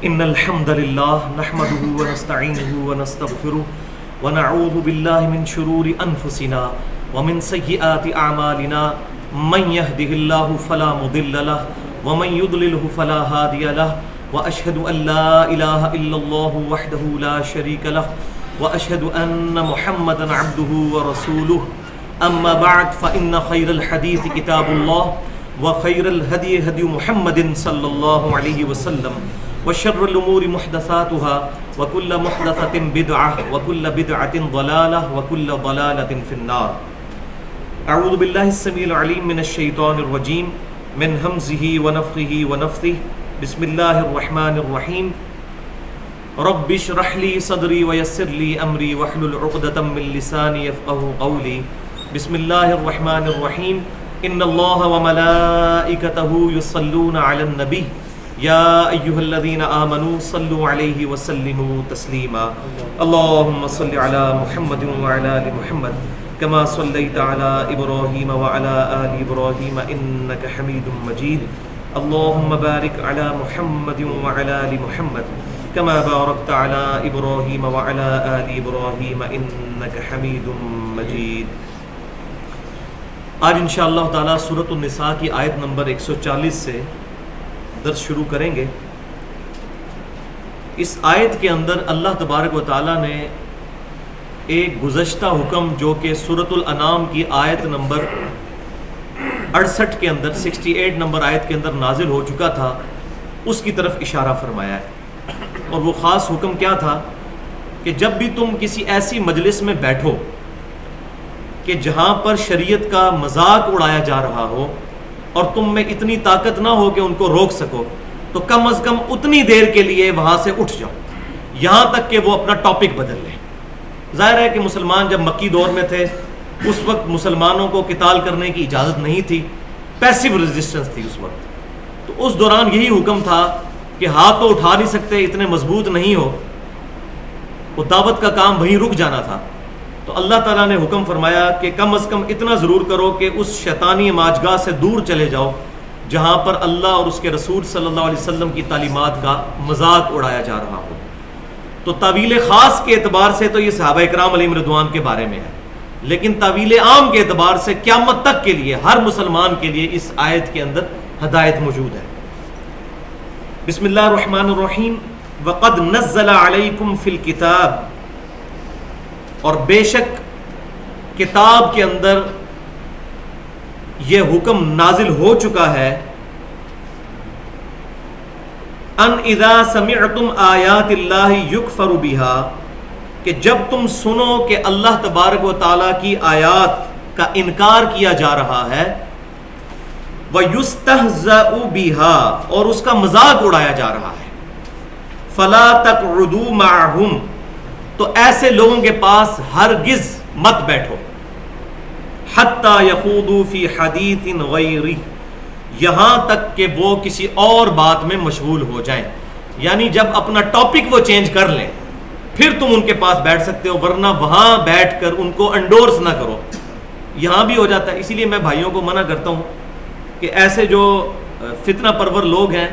إن الحمد لله نحمده ونستعينه ونستغفره ونعوذ بالله من شرور أنفسنا ومن سيئات أعمالنا من يهده الله فلا مضل له ومن يضلله فلا هادي له وأشهد أن لا إله إلا الله وحده لا شريك له وأشهد أن محمدا عبده ورسوله أما بعد فإن خير الحديث كتاب الله وخير الهدي هدي محمد صلى الله عليه وسلم وشر الأمور محدثاتها وكل محدثة بدعة وكل بدعة ضلالة وكل ضلالة في النار. أعوذ بالله السميع العليم من الشيطان الرجيم من همزه ونفخه ونفثه. بسم الله الرحمن الرحيم. رب اشرح لي صدري ويسر لي أمري واحلل عقدة من لساني يفقهوا قولي. بسم الله الرحمن الرحيم. إن الله وملائكته يصلون على النبي يا أيها الذين آمنوا صلوا عليه وسلموا تسليما. اللهم صل على محمد وعلى آل محمد كما صليت على إبراهيم وعلى آل إبراهيم إنك حميد مجيد. اللهم بارك على محمد وعلى آل محمد كما باركت على إبراهيم وعلى آل إبراهيم إنك حميد مجيد. آج انشاءاللہ تعالی سورۃ النساء کی آیت نمبر 140 سے درس شروع کریں گے. اس آیت کے اندر اللہ تبارک و تعالی نے ایک گزشتہ حکم جو کہ سورۃ الانعام کی آیت نمبر 68 کے اندر 68 نمبر آیت کے اندر نازل ہو چکا تھا اس کی طرف اشارہ فرمایا ہے. اور وہ خاص حکم کیا تھا کہ جب بھی تم کسی ایسی مجلس میں بیٹھو کہ جہاں پر شریعت کا مذاق اڑایا جا رہا ہو اور تم میں اتنی طاقت نہ ہو کہ ان کو روک سکو تو کم از کم اتنی دیر کے لیے وہاں سے اٹھ جاؤ یہاں تک کہ وہ اپنا ٹاپک بدل لیں. ظاہر ہے کہ مسلمان جب مکی دور میں تھے اس وقت مسلمانوں کو قتال کرنے کی اجازت نہیں تھی, پیسیو ریزسٹنس تھی اس وقت. تو اس دوران یہی حکم تھا کہ ہاتھ تو اٹھا نہیں سکتے, اتنے مضبوط نہیں ہو, وہ دعوت کا کام وہیں رک جانا تھا. تو اللہ تعالیٰ نے حکم فرمایا کہ کم از کم اتنا ضرور کرو کہ اس شیطانی ماجگاہ سے دور چلے جاؤ جہاں پر اللہ اور اس کے رسول صلی اللہ علیہ وسلم کی تعلیمات کا مذاق اڑایا جا رہا ہو. تو تعویل خاص کے اعتبار سے تو یہ صحابہ کرام علیہم رضوان کے بارے میں ہے, لیکن تعویل عام کے اعتبار سے قیامت تک کے لیے ہر مسلمان کے لیے اس آیت کے اندر ہدایت موجود ہے. بسم اللہ الرحمن الرحیم. وقد نزل علیکم فی الکتاب, اور بے شک کتاب کے اندر یہ حکم نازل ہو چکا ہے ان اذا سمعتم آیات اللہ یکفر بہا, کہ جب تم سنو کہ اللہ تبارک و تعالیٰ کی آیات کا انکار کیا جا رہا ہے, وَيُسْتَهْزَأُ بِهَا, اور اس کا مذاق اڑایا جا رہا ہے, فَلَا تَقْعُدُوا مَعَهُمْ, تو ایسے لوگوں کے پاس ہرگز مت بیٹھو, حَتَّى يَخُوضُوا فِي حَدِيثٍ غَيْرِهِ, یہاں تک کہ وہ کسی اور بات میں مشغول ہو جائیں. یعنی جب اپنا ٹاپک وہ چینج کر لیں پھر تم ان کے پاس بیٹھ سکتے ہو, ورنہ وہاں بیٹھ کر ان کو انڈورس نہ کرو. یہاں بھی ہو جاتا ہے, اسی لیے میں بھائیوں کو منع کرتا ہوں کہ ایسے جو فتنہ پرور لوگ ہیں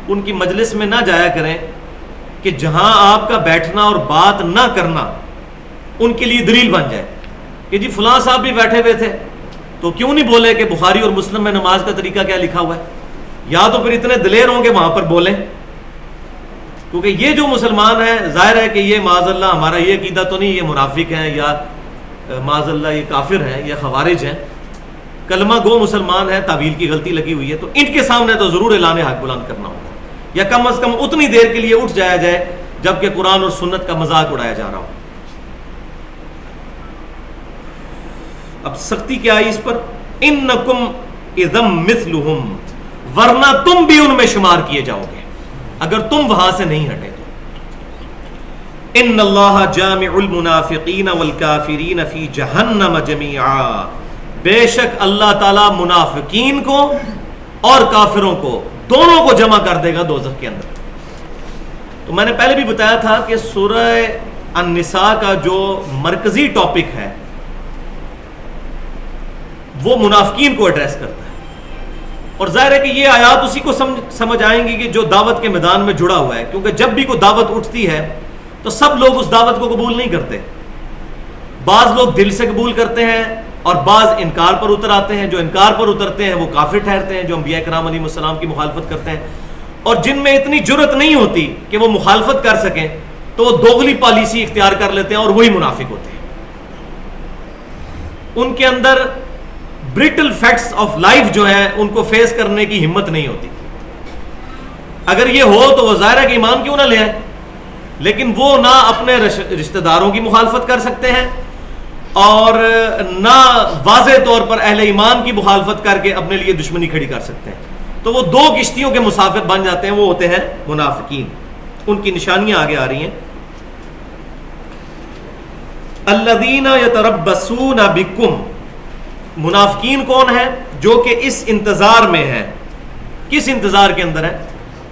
ان کی مجلس میں نہ جایا کریں کہ جہاں آپ کا بیٹھنا اور بات نہ کرنا ان کے لیے دلیل بن جائے کہ جی فلاں صاحب بھی بیٹھے ہوئے تھے تو کیوں نہیں بولے کہ بخاری اور مسلم میں نماز کا طریقہ کیا لکھا ہوا ہے, یا تو پھر اتنے دلیر ہوں گے وہاں پر بولیں. کیونکہ یہ جو مسلمان ہیں ظاہر ہے کہ یہ معاذ اللہ ہمارا یہ عقیدہ تو نہیں یہ منافق ہیں یا معاذ اللہ یہ کافر ہیں یا خوارج ہیں, کلمہ گو مسلمان ہیں, تعویل کی غلطی لگی ہوئی ہے. تو ان کے سامنے تو ضرور اعلان حق بلند کرنا ہوگا, یا کم از کم اتنی دیر کے لیے اٹھ جایا جائے جب کہ قرآن اور سنت کا مذاق اڑایا جا رہا ہو. اب سختی کیا آئی اس پر, انکم اذم مثلہم, ورنہ تم بھی ان میں شمار کیے جاؤ گے اگر تم وہاں سے نہیں ہٹے تو. ان اللہ جامع المنافقین والکافرین فی جہنم جمیعا, بے شک اللہ تعالیٰ منافقین کو اور کافروں کو دونوں کو جمع کر دے گا دوزخ کے اندر. تو میں نے پہلے بھی بتایا تھا کہ سورہ النساء کا جو مرکزی ٹاپک ہے وہ منافقین کو ایڈریس کرتا ہے. اور ظاہر ہے کہ یہ آیات اسی کو سمجھ آئیں گی کہ جو دعوت کے میدان میں جڑا ہوا ہے، کیونکہ جب بھی کوئی دعوت اٹھتی ہے تو سب لوگ اس دعوت کو قبول نہیں کرتے. بعض لوگ دل سے قبول کرتے ہیں اور بعض انکار پر اتر آتے ہیں. جو انکار پر اترتے ہیں وہ کافر ٹھہرتے ہیں، جو انبیاء کرام علیہ السلام کی مخالفت کرتے ہیں. اور جن میں اتنی جرت نہیں ہوتی کہ وہ مخالفت کر سکیں تو وہ دوغلی پالیسی اختیار کر لیتے ہیں اور وہی منافق ہوتے ہیں. ان کے اندر برٹل فیکٹس آف لائف جو ہے ان کو فیس کرنے کی ہمت نہیں ہوتی. اگر یہ ہو تو وہ ظاہر ہے کہ ایمان کیوں نہ لے آئے، لیکن وہ نہ اپنے رشتہ داروں کی مخالفت کر سکتے ہیں اور نہ واضح طور پر اہل ایمان کی مخالفت کر کے اپنے لیے دشمنی کھڑی کر سکتے ہیں. تو وہ دو کشتیوں کے مسافر بن جاتے ہیں، وہ ہوتے ہیں منافقین. ان کی نشانیاں آگے آ رہی ہیں. الذین یتربصون بکم، منافقین کون ہیں؟ جو کہ اس انتظار میں ہیں. کس انتظار کے اندر ہے؟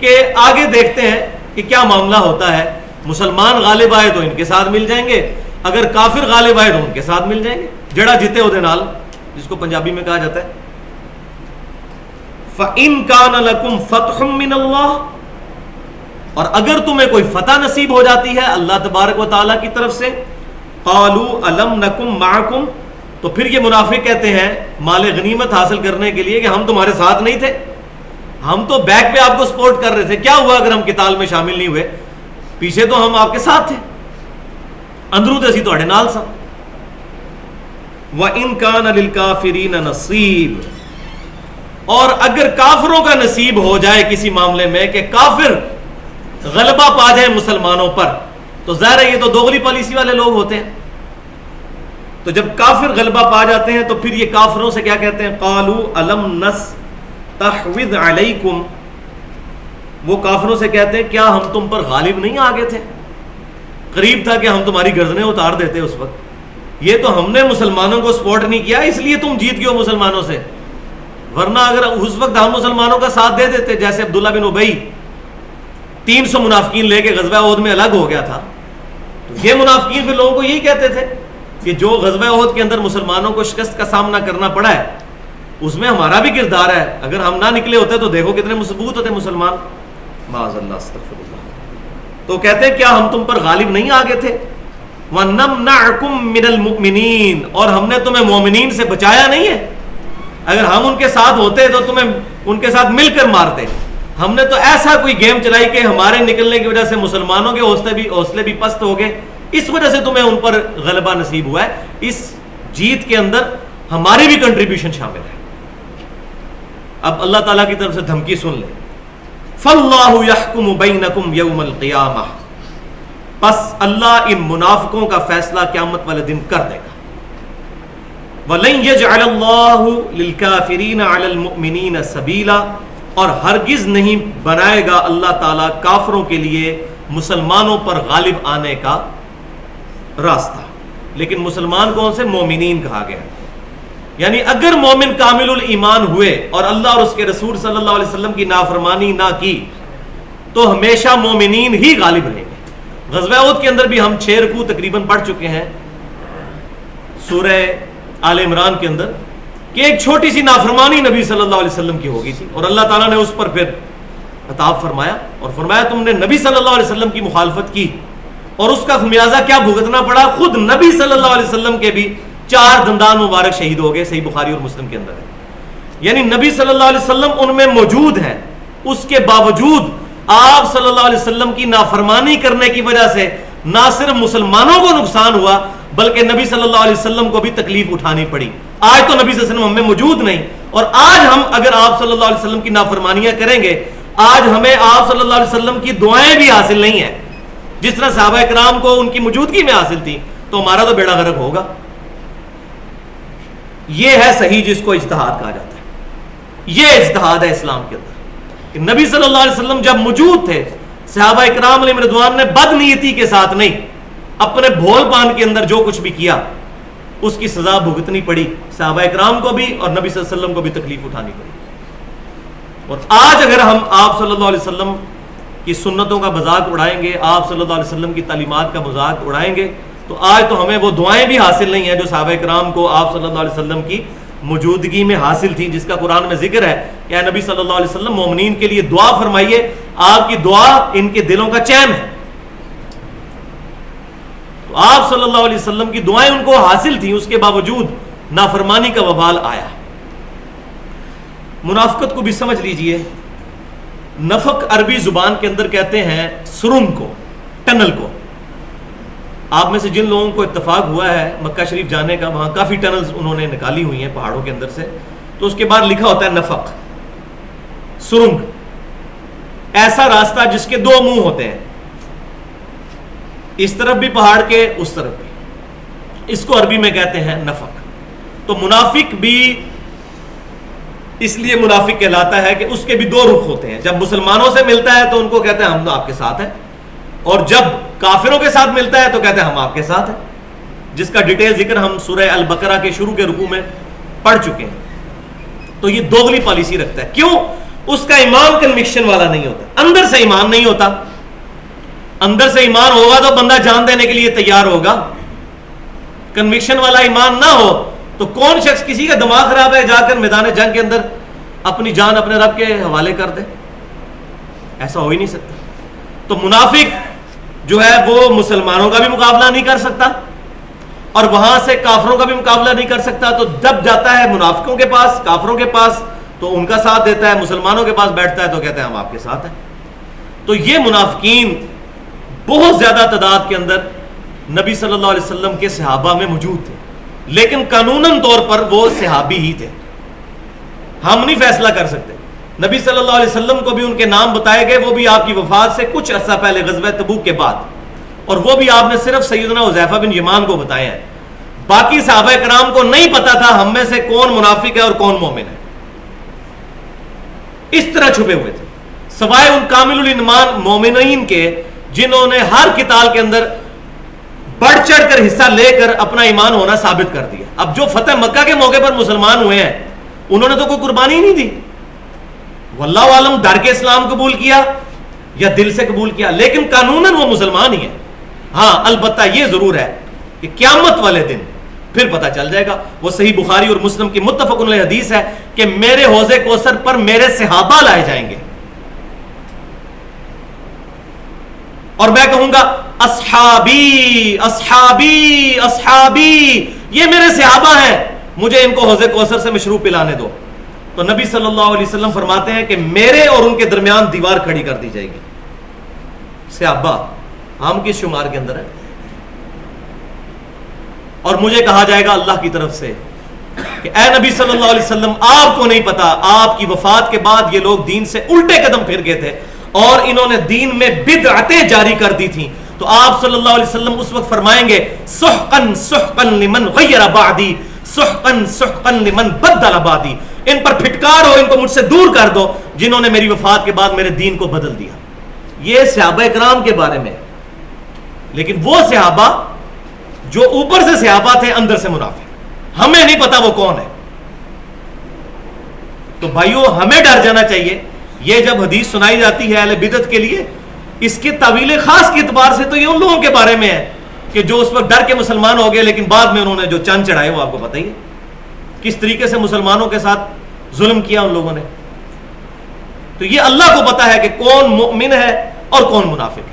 کہ آگے دیکھتے ہیں کہ کیا معاملہ ہوتا ہے. مسلمان غالب آئے تو ان کے ساتھ مل جائیں گے، اگر کافر غالب آئے تو ان کے ساتھ مل جائیں گے. جڑا جیتے اودے نال، جس کو پنجابی میں کہا جاتا ہے. فَإِن كَانَ لَكُمْ فَتْحٌ مِّنَ اللَّهِ، اور اگر تمہیں کوئی فتح نصیب ہو جاتی ہے اللہ تبارک و تعالیٰ کی طرف سے، قَالُوا أَلَمْ نَكُمْ مَعَكُمْ، تو پھر یہ منافق کہتے ہیں مال غنیمت حاصل کرنے کے لیے کہ ہم تمہارے ساتھ نہیں تھے، ہم تو بیک پہ آپ کو سپورٹ کر رہے تھے. کیا ہوا اگر ہم قتال میں شامل نہیں ہوئے؟ پیچھے تو ہم آپ کے ساتھ تھے، اندروں تے اسی تہاڈے نال سا. وَإِن كَانَ لِلْكَافِرِينَ نَصِيبٌ، اور اگر کافروں کا نصیب ہو جائے کسی معاملے میں کہ کافر غلبہ پا جائے مسلمانوں پر، تو ظاہر ہے یہ تو دوغلی پالیسی والے لوگ ہوتے ہیں. تو جب کافر غلبہ پا جاتے ہیں تو پھر یہ کافروں سے کیا کہتے ہیں؟ قالوا الم نستحوذ علیکم، وہ کافروں سے کہتے ہیں کیا ہم تم پر غالب نہیں آ گئے تھے؟ قریب تھا کہ ہم تمہاری گردنیں اتار دیتے اس وقت. یہ تو ہم نے مسلمانوں کو سپورٹ نہیں کیا اس لیے تم جیت گئے ہو مسلمانوں سے، ورنہ اگر اس وقت ہم مسلمانوں کا ساتھ دے دیتے، جیسے عبداللہ بن ابی 300 منافقین لے کے غزوہ احد میں الگ ہو گیا تھا، تو یہ منافقین پھر لوگوں کو یہی کہتے تھے کہ جو غزوہ احد کے اندر مسلمانوں کو شکست کا سامنا کرنا پڑا ہے اس میں ہمارا بھی کردار ہے، اگر ہم نہ نکلے ہوتے تو دیکھو کتنے مضبوط ہوتے مسلمان. معاذ اللہ، استغفر اللہ. تو کہتے ہیں کیا ہم تم پر غالب نہیں آ گئے تھے؟ وَنَمْنَعْكُمْ مِنَ الْمُؤْمِنِينَ، اور ہم نے تمہیں مومنین سے بچایا نہیں ہے. اگر ہم ان کے ساتھ ہوتے تو تمہیں ان کے ساتھ مل کر مارتے. ہم نے تو ایسا کوئی گیم چلائی کہ ہمارے نکلنے کی وجہ سے مسلمانوں کے حوصلے بھی پست ہو گئے، اس وجہ سے تمہیں ان پر غلبہ نصیب ہوا ہے. اس جیت کے اندر ہماری بھی کنٹریبیوشن شامل ہے. اب اللہ تعالیٰ کی طرف سے دھمکی سن لیں. فَاللَّهُ يَحْكُمُ بَيْنَكُمْ يَوْمَ الْقِيَامَةِ، پس اللہ ان منافقوں کا فیصلہ قیامت والے دن کر دے گا. وَلَن يَجْعَلَ اللَّهُ لِلْكَافِرِينَ عَلَى الْمُؤْمِنِينَ سَبِيلًا، اور ہرگز نہیں بنائے گا اللہ تعالیٰ کافروں کے لیے مسلمانوں پر غالب آنے کا راستہ. لیکن مسلمان کون سے؟ مومنین کہا گیا. یعنی اگر مومن کامل الایمان ہوئے اور اللہ اور اس کے رسول صلی اللہ علیہ وسلم کی نافرمانی نہ کی تو ہمیشہ مومنین ہی غالب رہیں گے. غزوہ احد کے اندر بھی ہم 6 رکوع تقریباً پڑھ چکے ہیں سورہ آل عمران کے اندر کہ ایک چھوٹی سی نافرمانی نبی صلی اللہ علیہ وسلم کی ہو گئی تھی اور اللہ تعالیٰ نے اس پر پھر عطاب فرمایا اور فرمایا تم نے نبی صلی اللہ علیہ وسلم کی مخالفت کی اور اس کا خمیازہ کیا بھگتنا پڑا. خود نبی صلی اللہ علیہ وسلم کے بھی 4 دندان مبارک شہید ہو گئے، صحیح بخاری اور مسلم کے اندر ہے. یعنی نبی صلی اللہ علیہ وسلم ان میں موجود ہیں، اس کے باوجود آپ صلی اللہ علیہ وسلم کی نافرمانی کرنے کی وجہ سے نہ صرف مسلمانوں کو نقصان ہوا بلکہ نبی صلی اللہ علیہ وسلم کو بھی تکلیف اٹھانی پڑی. آج تو نبی صلی اللہ علیہ وسلم ہم میں موجود نہیں، اور آج ہم اگر آپ صلی اللہ علیہ وسلم کی نافرمانیاں کریں گے، آج ہمیں آپ صلی اللہ علیہ وسلم کی دعائیں بھی حاصل نہیں ہیں جس طرح صحابہ کرام کو ان کی موجودگی میں حاصل تھی، تو ہمارا تو بیڑا غرق ہوگا. یہ ہے صحیح جس کو اجتہاد کہا جاتا ہے. یہ اجتہاد ہے اسلام کے اندر کہ نبی صلی اللہ علیہ وسلم جب موجود تھے، صحابہ کرام علیہ رضوان نے بد نیتی کے ساتھ نہیں، اپنے بھول پان کے اندر جو کچھ بھی کیا اس کی سزا بھگتنی پڑی صحابہ کرام کو بھی اور نبی صلی اللہ علیہ وسلم کو بھی تکلیف اٹھانی پڑی. اور آج اگر ہم آپ صلی اللہ علیہ وسلم کی سنتوں کا مذاق اڑائیں گے، آپ صلی اللہ علیہ وسلم کی تعلیمات کا مذاق اڑائیں گے، تو آج تو ہمیں وہ دعائیں بھی حاصل نہیں ہیں جو صحابہ کرام کو آپ صلی اللہ علیہ وسلم کی موجودگی میں حاصل تھیں، جس کا قرآن میں ذکر ہے کہ اے نبی صلی اللہ علیہ وسلم مومنین کے لیے دعا فرمائیے، آپ کی دعا ان کے دلوں کا چین ہے. تو آپ صلی اللہ علیہ وسلم کی دعائیں ان کو حاصل تھیں، اس کے باوجود نافرمانی کا وبال آیا. منافقت کو بھی سمجھ لیجئے. نفق عربی زبان کے اندر کہتے ہیں سرنگ کو، ٹنل کو. آپ میں سے جن لوگوں کو اتفاق ہوا ہے مکہ شریف جانے کا، وہاں کافی ٹنلز انہوں نے نکالی ہوئی ہیں پہاڑوں کے اندر سے، تو اس کے بعد لکھا ہوتا ہے نفق، سرنگ، ایسا راستہ جس کے دو منہ ہوتے ہیں، اس طرف بھی پہاڑ کے اس طرف بھی. اس کو عربی میں کہتے ہیں نفق. تو منافق بھی اس لیے منافق کہلاتا ہے کہ اس کے بھی دو رخ ہوتے ہیں. جب مسلمانوں سے ملتا ہے تو ان کو کہتے ہیں ہم تو آپ کے ساتھ ہیں، اور جب کافروں کے ساتھ ملتا ہے تو کہتے ہیں ہم آپ کے ساتھ ہیں، جس کا ڈیٹیل ذکر ہم سورہ البقرہ کے شروع کے رکوع میں پڑھ چکے ہیں. تو یہ دوغلی پالیسی رکھتا ہے. کیوں؟ اس کا ایمان کنوکشن والا نہیں ہوتا، اندر سے ایمان نہیں ہوتا. اندر سے ایمان ہوگا تو بندہ جان دینے کے لیے تیار ہوگا. کنوکشن والا ایمان نہ ہو تو کون شخص، کسی کا دماغ خراب ہے جا کر میدان جنگ کے اندر اپنی جان اپنے رب کے حوالے کر دے؟ ایسا ہو ہی نہیں سکتا. تو منافق جو ہے وہ مسلمانوں کا بھی مقابلہ نہیں کر سکتا اور وہاں سے کافروں کا بھی مقابلہ نہیں کر سکتا. تو جب جاتا ہے منافقوں کے پاس، کافروں کے پاس، تو ان کا ساتھ دیتا ہے. مسلمانوں کے پاس بیٹھتا ہے تو کہتے ہیں ہم آپ کے ساتھ ہیں. تو یہ منافقین بہت زیادہ تعداد کے اندر نبی صلی اللہ علیہ وسلم کے صحابہ میں موجود تھے، لیکن قانوناً طور پر وہ صحابی ہی تھے. ہم نہیں فیصلہ کر سکتے. نبی صلی اللہ علیہ وسلم کو بھی ان کے نام بتائے گئے، وہ بھی آپ کی وفات سے کچھ عرصہ پہلے غزوہ تبوک کے بعد، اور وہ بھی آپ نے صرف سیدنا حذیفہ بن یمان کو بتائے ہیں. باقی صحابہ کرام کو نہیں پتا تھا ہم میں سے کون منافق ہے اور کون مومن ہے. اس طرح چھپے ہوئے تھے، سوائے ان کامل الایمان مومنین کے جنہوں نے ہر قتال کے اندر بڑھ چڑھ کر حصہ لے کر اپنا ایمان ہونا ثابت کر دیا. اب جو فتح مکہ کے موقع پر مسلمان ہوئے ہیں انہوں نے تو کوئی قربانی ہی نہیں دی. واللہ عالم ڈر کے اسلام قبول کیا یا دل سے قبول کیا، لیکن قانوناً وہ مسلمان ہی ہیں. ہاں البتہ یہ ضرور ہے کہ قیامت والے دن پھر پتہ چل جائے گا. وہ صحیح بخاری اور مسلم کی متفق علیہ حدیث ہے کہ میرے حوض کوثر پر میرے صحابہ لائے جائیں گے اور میں کہوں گا اصحابی اصحابی اصحابی، یہ میرے صحابہ ہیں، مجھے ان کو حوض کوثر سے مشروب پلانے دو. تو نبی صلی اللہ علیہ وسلم فرماتے ہیں کہ میرے اور ان کے درمیان دیوار کھڑی کر دی جائے گی. صحابہ ہم کس شمار کے اندر ہے؟ اور مجھے کہا جائے گا اللہ کی طرف سے کہ اے نبی صلی اللہ علیہ وسلم، آپ کو نہیں پتا آپ کی وفات کے بعد یہ لوگ دین سے الٹے قدم پھر گئے تھے اور انہوں نے دین میں بدعتیں جاری کر دی تھیں. تو آپ صلی اللہ علیہ وسلم اس وقت فرمائیں گے سحقن سحقن لمن غیر بعدی، سحقن سحقن لمن بدل بعدی. ان پر پھٹکار ہو، ان کو مجھ سے دور کر دو جنہوں نے میری وفات کے بعد میرے دین کو بدل دیا. یہ صحابہ اکرام کے بارے میں. لیکن وہ صحابہ جو اوپر سے صحابہ تھے اندر سے منافق، ہمیں نہیں پتا وہ کون ہے. تو بھائیو ہمیں ڈر جانا چاہیے. یہ جب حدیث سنائی جاتی ہے اہل بدعت کے لیے، اس کے تعویل خاص کے اعتبار سے تو یہ ان لوگوں کے بارے میں ہے کہ جو اس وقت ڈر کے مسلمان ہو گئے، لیکن بعد میں انہوں نے جو چند چڑھائے وہ آپ کو پتہ ہی ہے کس طریقے سے مسلمانوں کے ساتھ ظلم کیا ان لوگوں نے. تو یہ اللہ کو پتا ہے کہ کون مؤمن ہے اور کون منافق ہے.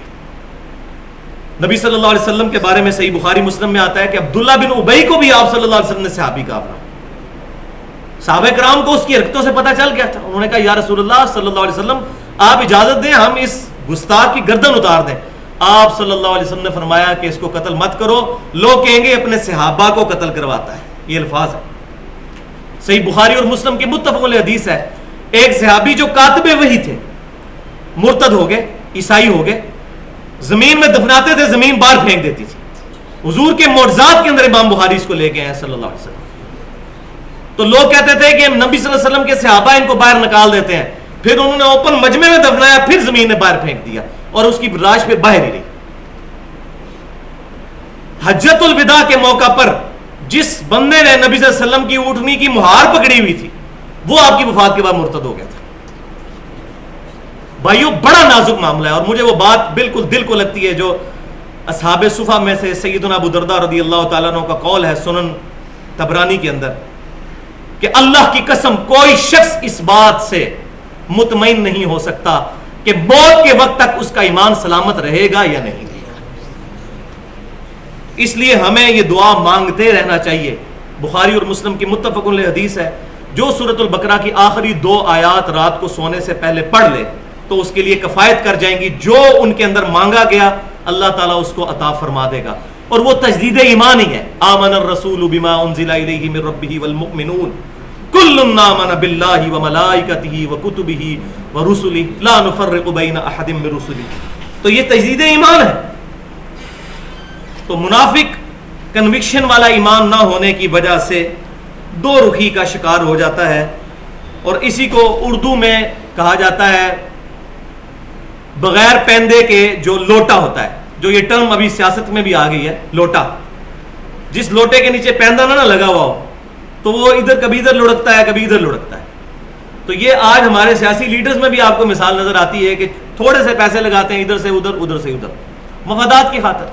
نبی صلی اللہ علیہ وسلم کے بارے میں صحیح بخاری مسلم میں آتا ہے کہ عبداللہ بن ابی کو بھی آپ صلی اللہ علیہ وسلم نے صحابی کہا. صحابہ کرام کو اس کی حرکتوں سے پتہ چل گیا تھا. انہوں نے کہا یا رسول اللہ صلی اللہ علیہ وسلم آپ اجازت دیں ہم اس گستاخ کی گردن اتار دیں. آپ صلی اللہ علیہ وسلم نے فرمایا کہ اس کو قتل مت کرو، لوگ کہیں گے اپنے صحابہ کو قتل کرواتا ہے. یہ الفاظ ہے، صحیح بخاری اور مسلم کی متفق علیہ حدیث ہے. ایک صحابی جو کاتب وحی تھے مرتد ہو گئے، عیسائی ہو گئے، زمین میں دفناتے تھے، زمین باہر پھینک دیتی تھی. حضور کے معجزات کے اندر امام بخاری اس کو لے کے ہیں صلی اللہ علیہ وسلم. تو لوگ کہتے تھے کہ نبی صلی اللہ علیہ وسلم کے صحابہ ان کو باہر نکال دیتے ہیں، پھر انہوں نے اوپن مجمع میں دفنایا، پھر زمین نے باہر پھینک دیا اور اس کی لاش پہ باہر ہی رہی. حجۃ الوداع کے موقع پر جس بندے نے نبی صلی اللہ علیہ وسلم کی اونٹنی کی مہار پکڑی ہوئی تھی وہ آپ کی وفات کے بعد مرتد ہو گیا تھا. بھائیو بڑا نازک معاملہ ہے، اور مجھے وہ بات بالکل دل کو لگتی ہے جو اصحاب صفا میں سے سیدنا ابو درداء رضی اللہ تعالیٰ عنہ کا قول ہے سنن طبرانی کے اندر کہ اللہ کی قسم کوئی شخص اس بات سے مطمئن نہیں ہو سکتا کہ موت کے وقت تک اس کا ایمان سلامت رہے گا یا نہیں رہے گا. اس لیے ہمیں یہ دعا مانگتے رہنا چاہیے. بخاری اور مسلم کی متفق علیہ حدیث ہے، جو سورۃ البقرہ کی آخری 2 آیات رات کو سونے سے پہلے پڑھ لے تو اس کے لیے کفایت کر جائیں گی. جو ان کے اندر مانگا گیا اللہ تعالیٰ اس کو عطا فرما دے گا. اور وہ تجدید ایمان ہی ہے. آمن الرسول بما انزل الیہ من ربہ والمؤمنون کل آمن باللہ وملائکتہ وکتبہ ورسلہ لا نفرق بین احد من رسلہ. تو یہ تجدید ایمان ہے. تو منافق کنوکشن والا ایمان نہ ہونے کی وجہ سے دو رخی کا شکار ہو جاتا ہے، اور اسی کو اردو میں کہا جاتا ہے بغیر پیندے کے جو لوٹا ہوتا ہے. جو یہ ٹرم ابھی سیاست میں بھی آ گئی ہے، لوٹا. جس لوٹے کے نیچے پیندہ نہ لگا ہوا ہو تو وہ ادھر کبھی ادھر لڑکتا ہے کبھی ادھر لڑکتا ہے. تو یہ آج ہمارے سیاسی لیڈرز میں بھی آپ کو مثال نظر آتی ہے کہ تھوڑے سے پیسے لگاتے ہیں ادھر سے ادھر ادھر سے ادھر مفادات کی خاطر.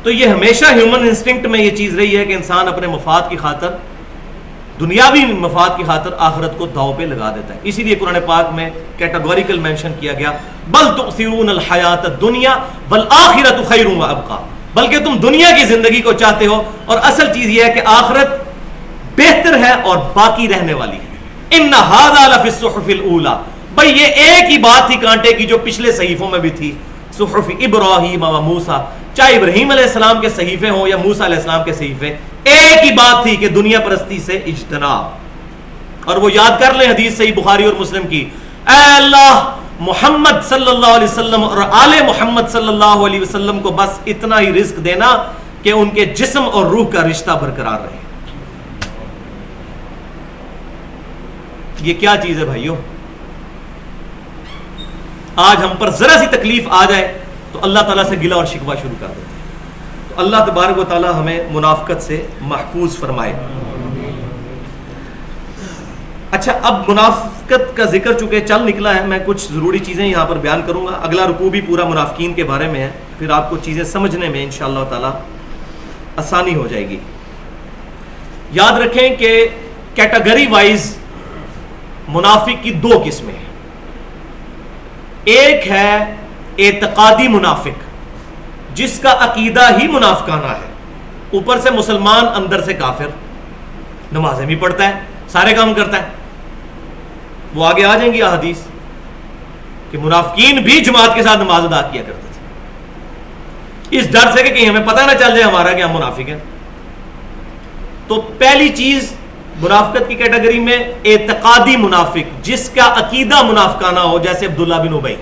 تو یہ ہمیشہ ہیومن انسٹنکٹ میں یہ چیز رہی ہے کہ انسان اپنے مفاد کی خاطر، دنیاوی مفاد کی خاطر آخرت کو داؤ پہ لگا دیتا ہے. اسی لیے قرآن پاک میں کیٹاگوریکل مینشن کیا گیا بل تؤثرون الحیات الدنیا والآخرۃ خیر وابقی. بلکہ تم دنیا کی زندگی کو چاہتے ہو اور اصل چیز یہ ہے کہ آخرت بہتر ہے اور باقی رہنے والی ہے. ان ھذا لفی الصحف الاولی. بھائی یہ ایک ہی بات تھی کانٹے کی جو پچھلے صحیفوں میں بھی تھی. صحف ابراہیم و موسیٰ، چاہے ابراہیم علیہ السلام کے صحیفے ہوں یا موسیٰ علیہ السلام کے صحیفے، ایک ہی بات تھی کہ دنیا پرستی سے اجتناب. اور وہ یاد کر لیں حدیث صحیح بخاری اور مسلم کی، اے اللہ محمد صلی اللہ علیہ وسلم اور آل محمد صلی اللہ علیہ وسلم کو بس اتنا ہی رزق دینا کہ ان کے جسم اور روح کا رشتہ برقرار رہے. یہ کیا چیز ہے بھائیو؟ آج ہم پر ذرا سی تکلیف آ جائے تو اللہ تعالیٰ سے گلہ اور شکوہ شروع کر دیتے ہیں. تو اللہ تبارک و تعالیٰ ہمیں منافقت سے محفوظ فرمائے. اچھا، اب منافقت کا ذکر چونکہ چل نکلا ہے، میں کچھ ضروری چیزیں یہاں پر بیان کروں گا. اگلا رکوع بھی پورا منافقین کے بارے میں ہے، پھر آپ کو چیزیں سمجھنے میں انشاءاللہ تعالیٰ آسانی ہو جائے گی. یاد رکھیں کہ کیٹیگری وائز منافق کی 2 قسمیں ہیں. ایک ہے اعتقادی منافق جس کا عقیدہ ہی منافقانہ ہے، اوپر سے مسلمان اندر سے کافر، نمازیں بھی پڑھتا ہے، سارے کام کرتا ہے. وہ آگے آ جائیں گی احادیث کہ منافقین بھی جماعت کے ساتھ نماز ادا کیا کرتے تھے اس ڈر سے کہ کہیں ہمیں پتہ نہ چل جائے ہمارا کہ ہم منافق ہیں. تو پہلی چیز منافقت کی کیٹیگری میں اعتقادی منافق جس کا عقیدہ منافقانہ ہو، جیسے عبداللہ بن ابی.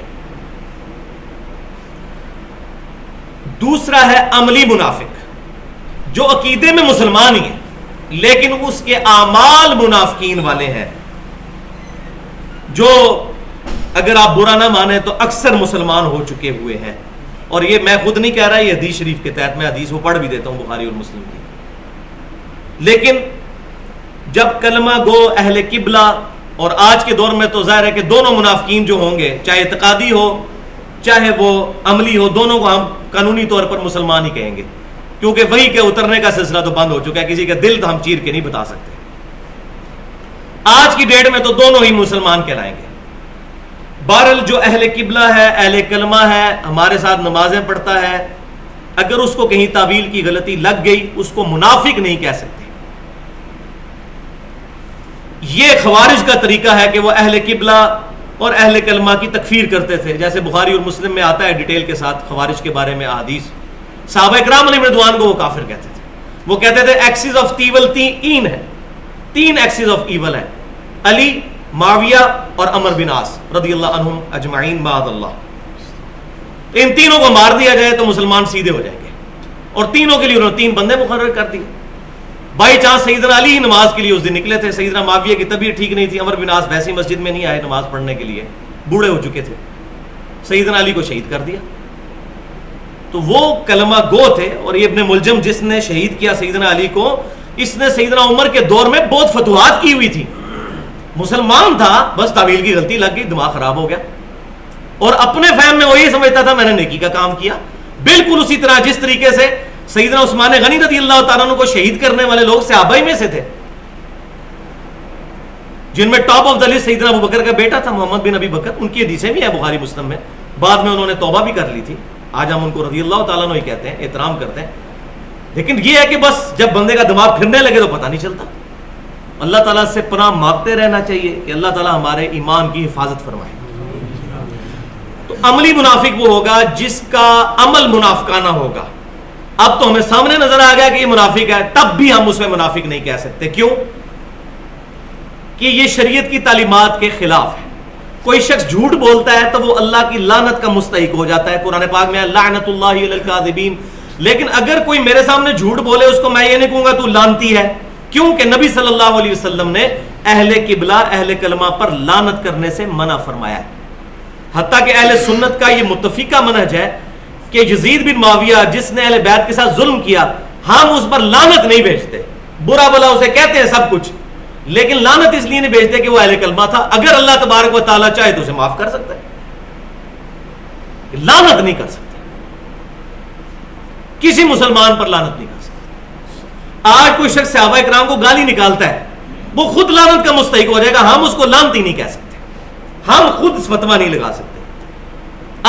دوسرا ہے عملی منافق جو عقیدے میں مسلمان ہی ہے لیکن اس کے اعمال منافقین والے ہیں، جو اگر آپ برا نہ مانیں تو اکثر مسلمان ہو چکے ہوئے ہیں. اور یہ میں خود نہیں کہہ رہا، یہ حدیث شریف کے تحت میں حدیث وہ پڑھ بھی دیتا ہوں بخاری اور مسلم کی. لیکن جب کلمہ گو اہل قبلہ، اور آج کے دور میں تو ظاہر ہے کہ دونوں منافقین جو ہوں گے، چاہے اعتقادی ہو چاہے وہ عملی ہو، دونوں کو ہم قانونی طور پر مسلمان ہی کہیں گے، کیونکہ وہی کے اترنے کا سلسلہ تو بند ہو چکا ہے. کسی کا دل تو ہم چیر کے نہیں بتا سکتے. آج کی ڈیٹ میں تو دونوں ہی مسلمان کہلائیں گے. بہرحال جو اہل قبلہ ہے، اہل کلمہ ہے، ہمارے ساتھ نمازیں پڑھتا ہے، اگر اس کو کہیں تعویل کی غلطی لگ گئی اس کو منافق نہیں کہہ سکتے. یہ خوارج کا طریقہ ہے کہ وہ اہل قبلہ اور اہل کلمہ کی تکفیر کرتے تھے. جیسے بخاری اور مسلم میں آتا ہے ڈیٹیل کے ساتھ خوارج کے بارے میں احادیث. صحابہ کرام علیہ رضوان کو وہ کافر کہتے تھے. وہ کہتے تھے ایکسز آف ایول 3 ہے، 3 ایکسز آف ایول ہے، علی، معاویہ اور عمر بن عاص رضی اللہ عنہم اجمعین معاذ اللہ. ان تینوں کو مار دیا جائے تو مسلمان سیدھے ہو جائیں گے، اور تینوں کے لیے انہوں نے 3 بندے مقرر کر دیے. بائی چانس سیدنا علی ہی نماز کے لیے اس دن نکلے تھے، سیدنا معاویہ کی طبیعت ٹھیک نہیں تھی، عمر بن عاص ویسی مسجد میں نہیں آئے نماز پڑھنے کے لیے، بوڑھے ہو چکے تھے، سیدنا علی کو شہید کر دیا. تو وہ کلمہ گو تھے. اور یہ ابن ملجم جس نے شہید کیا سیدنا علی کو، اس نے سیدنا عمر کے دور میں بہت فتوحات کی ہوئی تھی، مسلمان تھا، بس تعویل کی غلطی لگ گئی، دماغ خراب ہو گیا، اور اپنے فہم میں وہ یہ سمجھتا تھا میں نے نیکی کا کام کیا. بالکل اسی طرح جس طریقے سے سیدنا عثمان غنی رضی اللہ تعالیٰ عنہ کو شہید کرنے والے لوگ صحابہ میں سے تھے. جن میں ٹاپ آف دا لسٹ سیدنا ابو بکر کا بیٹا تھا محمد بن ابی بکر. ان کی حدیثیں بھی ہیں بخاری مسلم میں. بعد میں انہوں نے توبہ بھی کر لی تھی. آج ہم ان کو رضی اللہ تعالیٰ عنہ ہی کہتے ہیں, احترام کرتے ہیں. لیکن یہ ہے کہ بس جب بندے کا دماغ پھرنے لگے تو پتہ نہیں چلتا. اللہ تعالیٰ سے پناہ مانگتے رہنا چاہیے کہ اللہ تعالیٰ ہمارے ایمان کی حفاظت فرمائے. تو عملی منافق وہ ہوگا جس کا عمل منافقانہ ہوگا. اب تو ہمیں سامنے نظر آ گیا کہ یہ منافق ہے, تب بھی ہم اس میں منافق نہیں کہہ سکتے. کیوں؟ کہ یہ شریعت کی تعلیمات کے خلاف ہے. کوئی شخص جھوٹ بولتا ہے تو وہ اللہ کی لعنت کا مستحق ہو جاتا ہے. قرآن پاک میں لعنت اللہ علی الکاذبین. لیکن اگر کوئی میرے سامنے جھوٹ بولے, اس کو میں یہ نہیں کہوں گا تو لعنتی ہے. کیوں کہ نبی صلی اللہ علیہ وسلم نے اہل قبلہ اہل کلمہ پر لعنت کرنے سے منع فرمایا ہے. حتیٰ کہ اہل سنت کا یہ متفقہ منہج ہے کہ یزید بن معاویہ جس نے اہل بیت کے ساتھ ظلم کیا, ہم اس پر لعنت نہیں بھیجتے. برا بلا اسے کہتے ہیں سب کچھ, لیکن لعنت اس لیے نہیں بھیجتے کہ وہ اہل کلمہ تھا. اگر اللہ تبارک و تعالیٰ چاہے تو اسے معاف کر سکتا ہے, لعنت نہیں کر سکتا. کسی مسلمان پر لعنت نہیں کر سکتا. آج کوئی شخص صحابہ اکرام کو گالی نکالتا ہے, وہ خود لعنت کا مستحق ہو جائے گا. ہم اس کو لعنتی نہیں کہہ سکتے, ہم خود فتویٰ نہیں لگا سکتے.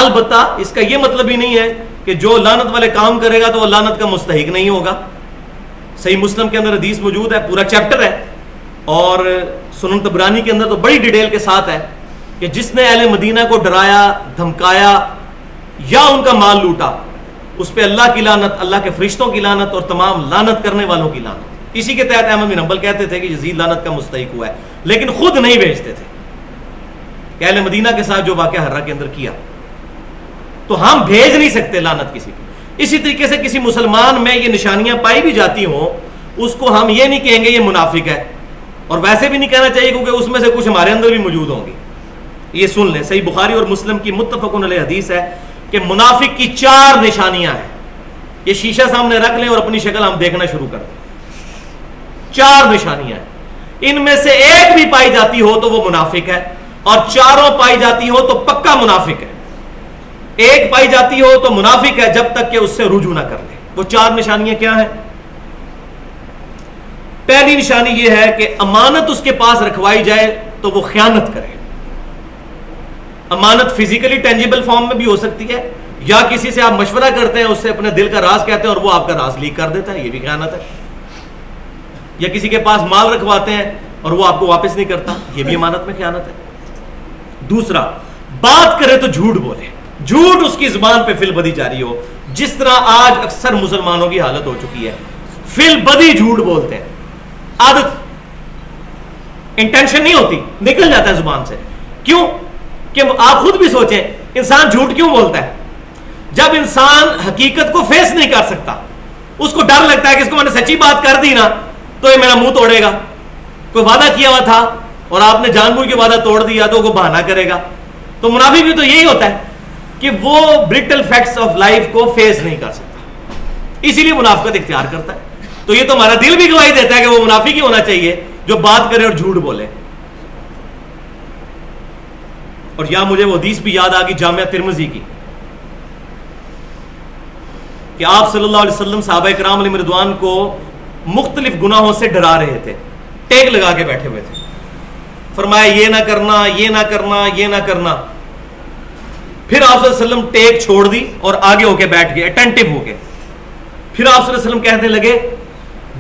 البتہ اس کا یہ مطلب ہی نہیں ہے کہ جو لعنت والے کام کرے گا تو وہ لعنت کا مستحق نہیں ہوگا. صحیح مسلم کے اندر حدیث موجود ہے, پورا چیپٹر ہے, اور سنن طبرانی کے اندر تو بڑی ڈیٹیل کے ساتھ ہے کہ جس نے اہل مدینہ کو ڈرایا, دھمکایا یا ان کا مال لوٹا, اس پہ اللہ کی لعنت, اللہ کے فرشتوں کی لعنت اور تمام لعنت کرنے والوں کی لعنت. اسی کے تحت احمد بن حنبل کہتے تھے کہ یزید لعنت کا مستحق ہوا ہے, لیکن خود نہیں بھیجتے تھے کہ اہل مدینہ کے ساتھ جو واقعہ حرہ کے اندر کیا, تو ہم بھیج نہیں سکتے لعنت کسی کی. اسی طریقے سے کسی مسلمان میں یہ نشانیاں پائی بھی جاتی ہوں, اس کو ہم یہ نہیں کہیں گے یہ منافق ہے, اور ویسے بھی نہیں کہنا چاہیے کیونکہ اس میں سے کچھ ہمارے اندر بھی موجود ہوں گی. یہ سن لیں, صحیح بخاری اور مسلم کی متفق علیہ حدیث ہے کہ منافق کی 4 نشانیاں ہیں. یہ شیشہ سامنے رکھ لیں اور اپنی شکل ہم دیکھنا شروع کر دیں. 4 نشانیاں ہیں, ان میں سے ایک بھی پائی جاتی ہو تو وہ منافق ہے, اور 4 پائی جاتی ہو تو پکا منافق ہے. ایک پائی جاتی ہو تو منافق ہے جب تک کہ اس سے رجوع نہ کر لے. وہ 4 نشانیاں کیا ہیں؟ پہلی نشانی یہ ہے کہ امانت اس کے پاس رکھوائی جائے تو وہ خیانت کرے. امانت فزیکلی ٹینجیبل فارم میں بھی ہو سکتی ہے, یا کسی سے آپ مشورہ کرتے ہیں, اس سے اپنے دل کا راز کہتے ہیں اور وہ آپ کا راز لیک کر دیتا ہے, یہ بھی خیانت ہے. یا کسی کے پاس مال رکھواتے ہیں اور وہ آپ کو واپس نہیں کرتا, یہ بھی امانت میں خیانت ہے. دوسرا, بات کرے تو جھوٹ بولے, جھوٹ اس کی زبان پہ فل بدی جاری ہو, جس طرح آج اکثر مسلمانوں کی حالت ہو چکی ہے. فل بدی جھوٹ بولتے ہیں, عادت, انٹینشن نہیں ہوتی, نکل جاتا ہے زبان سے. کیوں کہ آپ خود بھی سوچیں, انسان جھوٹ کیوں بولتا ہے؟ جب انسان حقیقت کو فیس نہیں کر سکتا, اس کو ڈر لگتا ہے کہ اس کو میں نے سچی بات کر دی نا تو یہ میرا منہ توڑے گا. کوئی وعدہ کیا ہوا تھا اور آپ نے جان بوجھ کے وعدہ توڑ دیا تو وہ بہانہ کرے گا. تو منافق بھی تو یہی ہوتا ہے کہ وہ برٹل فیکٹس آف لائف کو فیس نہیں کر سکتا, اسی لیے منافقت اختیار کرتا ہے. تو یہ تو ہمارا دل بھی گواہی دیتا ہے کہ وہ منافق ہی ہونا چاہیے جو بات کرے اور جھوٹ بولے. اور یہاں مجھے وہ حدیث بھی یاد آ گئی جامعہ ترمذی کی کہ آپ صلی اللہ علیہ وسلم صحابہ کرام علیہ رضوان کو مختلف گناہوں سے ڈرا رہے تھے, ٹیک لگا کے بیٹھے ہوئے تھے. فرمایا یہ نہ کرنا, یہ نہ کرنا, یہ نہ کرنا. پھر آپ صلی اللہ علیہ وسلم ٹیک چھوڑ دی اور آگے ہو کے بیٹھ گئے, اٹینٹو ہو کے. پھر آپ صلی اللہ علیہ وسلم کہنے لگے,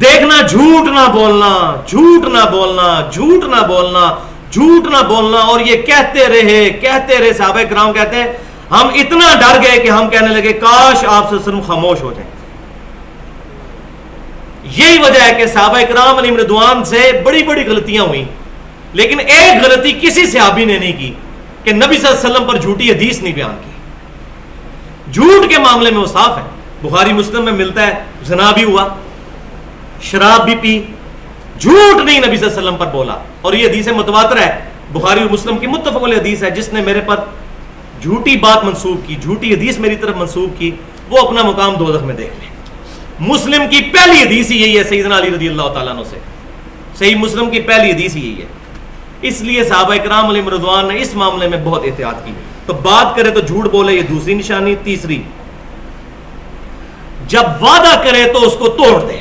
دیکھنا جھوٹ نہ بولنا, جھوٹ نہ بولنا, جھوٹ نہ بولنا, جھوٹ نہ بولنا. اور یہ کہتے رہے صحابہ کرام کہتے ہیں ہم اتنا ڈر گئے کہ ہم کہنے لگے کاش آپ صلی اللہ علیہ وسلم خاموش ہو جائیں. یہی وجہ ہے کہ صحابہ کرام علیہم رضوان سے بڑی بڑی غلطیاں ہوئیں, لیکن ایک غلطی کسی صحابی نے نہیں کی کہ نبی صلی اللہ علیہ وسلم پر جھوٹی حدیث نہیں بیان کی. جھوٹ کے معاملے میں وہ صاف ہے, بخاری مسلم میں ملتا ہے, زنا بھی ہوا, شراب بھی پی, جھوٹ نہیں نبی صلی اللہ علیہ وسلم پر بولا. اور یہ حدیث متواتر ہے, بخاری اور مسلم کی متفق علیہ حدیث ہے. جس نے میرے پر جھوٹی بات منسوب کی, جھوٹی حدیث میری طرف منسوب کی, وہ اپنا مقام دوزخ میں دیکھ لے. مسلم کی پہلی حدیث ہی یہی ہے سیدنا علی رضی اللہ تعالیٰ عنہ سے, صحیح مسلم کی پہلی حدیث ہی یہی ہے. اس لیے صحابہ کرام علیہم رضوان نے اس معاملے میں بہت احتیاط کی. تو بات کرے تو جھوٹ بولے, یہ دوسری نشانی. تیسری, جب وعدہ کرے تو اس کو توڑ دے.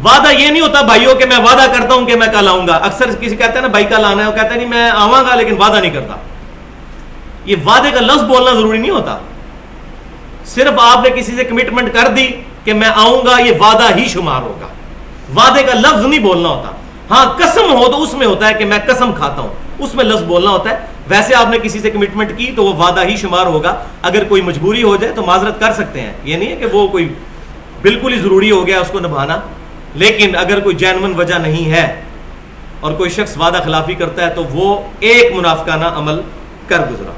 وعدہ یہ نہیں ہوتا بھائیوں کہ میں وعدہ کرتا ہوں کہ میں کل آؤں گا. اکثر کسی کہتے ہیں نا بھائی کل آنا ہے, وہ کہتا ہے نہیں میں آؤں گا لیکن وعدہ نہیں کرتا. یہ وعدے کا لفظ بولنا ضروری نہیں ہوتا. صرف آپ نے کسی سے کمٹمنٹ کر دی کہ میں آؤں گا, یہ وعدہ ہی شمار ہوگا. وعدے کا لفظ نہیں بولنا ہوتا. ہاں قسم ہو تو اس میں ہوتا ہے کہ میں قسم کھاتا ہوں, اس میں لفظ بولنا ہوتا ہے. ویسے آپ نے کسی سے کمٹمنٹ کی تو وہ وعدہ ہی شمار ہوگا. اگر کوئی مجبوری ہو جائے تو معذرت کر سکتے ہیں, یہ نہیں ہے کہ وہ کوئی بالکل ہی ضروری ہو گیا اس کو نبھانا. لیکن اگر کوئی جینون وجہ نہیں ہے اور کوئی شخص وعدہ خلافی کرتا ہے تو وہ ایک منافقانہ عمل کر گزرا.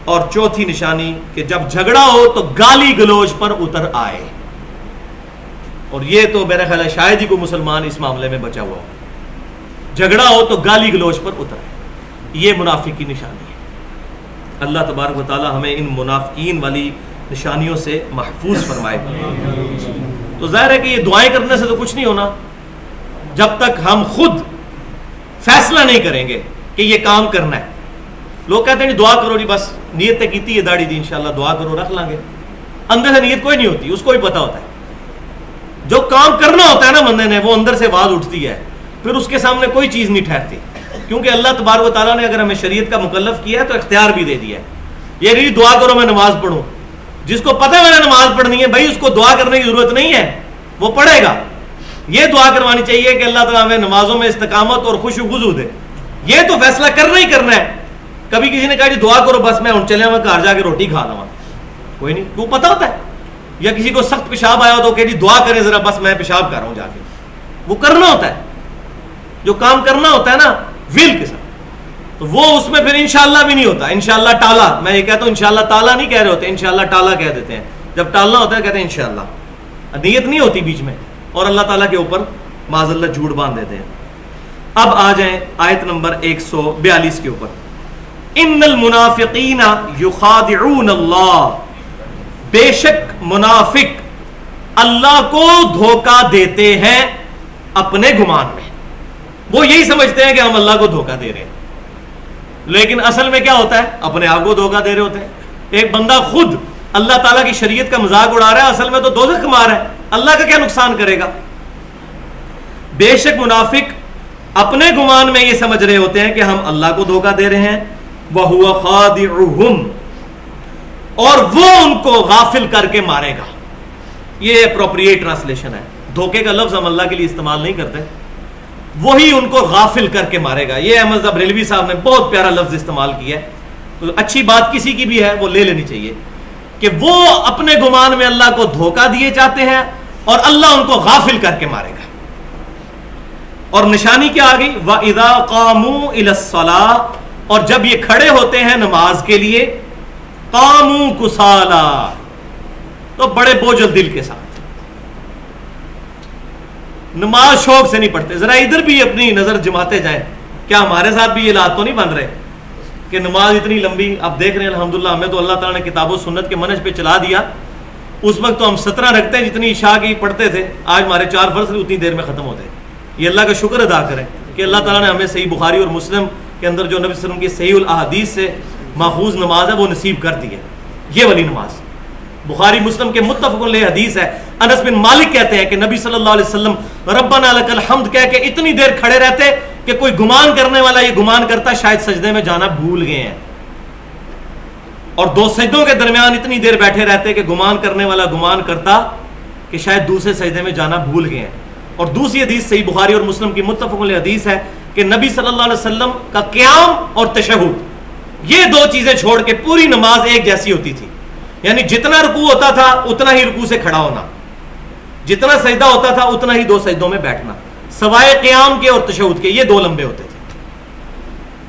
اور چوتھی نشانی کہ جب جھگڑا ہو تو گالی گلوچ پر اتر آئے. اور یہ تو میرا خیال ہے شاید ہی کوئی مسلمان اس معاملے میں بچا ہوا ہو. جھگڑا ہو تو گالی گلوچ پر اتر آئے, یہ منافق کی نشانی ہے. اللہ تبارک و تعالی ہمیں ان منافقین والی نشانیوں سے محفوظ فرمائے. تو ظاہر ہے کہ یہ دعائیں کرنے سے تو کچھ نہیں ہونا جب تک ہم خود فیصلہ نہیں کریں گے کہ یہ کام کرنا ہے. لوگ کہتے ہیں دعا کرو جی, بس نیت تے کیتی ہے داڑھی دی انشاءاللہ دعا کرو رکھ لیں گے. اندر سے نیت کوئی نہیں ہوتی, اس کو بھی پتا ہوتا ہے. جو کام کرنا ہوتا ہے نا بندے نے, وہ اندر سے آواز اٹھتی ہے, پھر اس کے سامنے کوئی چیز نہیں ٹھہرتی. کیونکہ اللہ تبارک و تعالیٰ نے اگر ہمیں شریعت کا مکلف کیا ہے تو اختیار بھی دے دیا ہے. یہ نہیں دعا کرو میں نماز پڑھوں. جس کو پتہ ہے میں نے نماز پڑھنی ہے بھائی اس کو دعا کرنے کی ضرورت نہیں ہے, وہ پڑھے گا. یہ دعا کروانی چاہیے کہ اللہ تعالیٰ ہمیں نمازوں میں استقامت اور خوشو خضوع دے. یہ تو فیصلہ کرنا ہی کرنا ہے. کبھی کسی نے کہا جی دعا کرو بس میں چلے میں گھر جا کے روٹی کھا لوں, کوئی نہیں, وہ پتہ ہوتا ہے. یا کسی کو سخت پیشاب آیا ہو تو کہ جی دعا کریں ذرا بس میں پیشاب کر رہا ہوں جا کے, وہ کرنا ہوتا ہے. جو کام کرنا ہوتا ہے نا ول کے ساتھ, تو وہ اس میں پھر انشاءاللہ بھی نہیں ہوتا. انشاءاللہ ٹالا, میں یہ کہتا ہوں انشاءاللہ تالا نہیں کہہ رہے ہوتے, انشاءاللہ ٹالا کہہ دیتے ہیں. جب ٹالنا ہوتا ہے کہتے ہیں انشاءاللہ, نیت نہیں ہوتی بیچ میں, اور اللہ تعالیٰ کے اوپر معاذ اللہ جھوٹ باندھ دیتے ہیں. اب آ جائیں آیت نمبر 142 کے اوپر. ان المنافقین یخادعون اللہ, بے شک منافق اللہ کو دھوکہ دیتے ہیں اپنے گمان میں. وہ یہی سمجھتے ہیں کہ ہم اللہ کو دھوکہ دے رہے ہیں, لیکن اصل میں کیا ہوتا ہے, اپنے آپ کو دھوکہ دے رہے ہوتے ہیں. ایک بندہ خود اللہ تعالیٰ کی شریعت کا مذاق اڑا رہا ہے, اصل میں تو دوزخ کما رہا ہے, اللہ کا کیا نقصان کرے گا. بے شک منافق اپنے گمان میں یہ سمجھ رہے ہوتے ہیں کہ ہم اللہ کو دھوکہ دے رہے ہیں. وَهُوَ خَادِعُهُمْ, اور وہ ان کو غافل کر کے مارے گا. یہ اپروپریٹ ٹرانسلیشن ہے. دھوکے کا لفظ ہم اللہ کے لیے استعمال نہیں کرتے, وہی ان کو غافل کر کے مارے گا. یہ احمد بریلوی صاحب نے بہت پیارا لفظ استعمال کیا ہے. تو اچھی بات کسی کی بھی ہے وہ لے لینی چاہیے کہ وہ اپنے گمان میں اللہ کو دھوکہ دیے جاتے ہیں اور اللہ ان کو غافل کر کے مارے گا. اور نشانی کیا آ گئی, وَإِذَا قَامُوا إِلَى الصَّلَاةِ, اور جب یہ کھڑے ہوتے ہیں نماز کے لیے, قَامُوا كُسَالَىٰ, تو بڑے بوجھل دل کے ساتھ. نماز شوق سے نہیں پڑھتے. ذرا ادھر بھی اپنی نظر جماتے جائیں, کیا ہمارے ساتھ بھی یہ لات تو نہیں بن رہے کہ نماز اتنی لمبی. اب دیکھ رہے ہیں الحمدللہ ہمیں تو اللہ تعالیٰ نے کتاب و سنت کے منہج پہ چلا دیا. اس وقت تو ہم 17 رکھتے ہیں جتنی عشاء کی پڑھتے تھے, آج ہمارے 4 فرض اتنی دیر میں ختم ہوتے ہیں. یہ اللہ کا شکر ادا کریں کہ اللہ تعالیٰ نے ہمیں صحیح بخاری اور مسلم کے اندر جو نبی صلی اللہ علیہ وسلم کی صحیح الاحادیث سے ماخوذ نماز ہے وہ نصیب کر دی ہے. یہ والی نماز بخاری مسلم کے متفق علیہ حدیث ہے. انس بن مالک کہتے ہیں کہ نبی صلی اللہ علیہ وسلم ربنا لک الحمد کہہ کے اتنی دیر کھڑے رہتے کہ کوئی گمان کرنے والا یہ گمان کرتا شاید سجدے میں جانا بھول گئے ہیں, اور 2 سجدوں کے درمیان اتنی دیر بیٹھے رہتے کہ گمان کرنے والا گمان کرتا کہ شاید دوسرے سجدے میں جانا بھول گئے ہیں. اور دوسری حدیث صحیح بخاری اور مسلم کی متفق علیہ حدیث ہے کہ نبی صلی اللہ علیہ وسلم کا قیام اور تشہد, یہ 2 چیزیں چھوڑ کے پوری نماز ایک جیسی ہوتی تھی. یعنی جتنا رکوع ہوتا تھا اتنا ہی رکوع سے کھڑا ہونا, جتنا سجدہ ہوتا تھا اتنا ہی 2 سجدوں میں بیٹھنا, سوائے قیام کے اور تشہد کے, یہ 2 لمبے ہوتے تھے.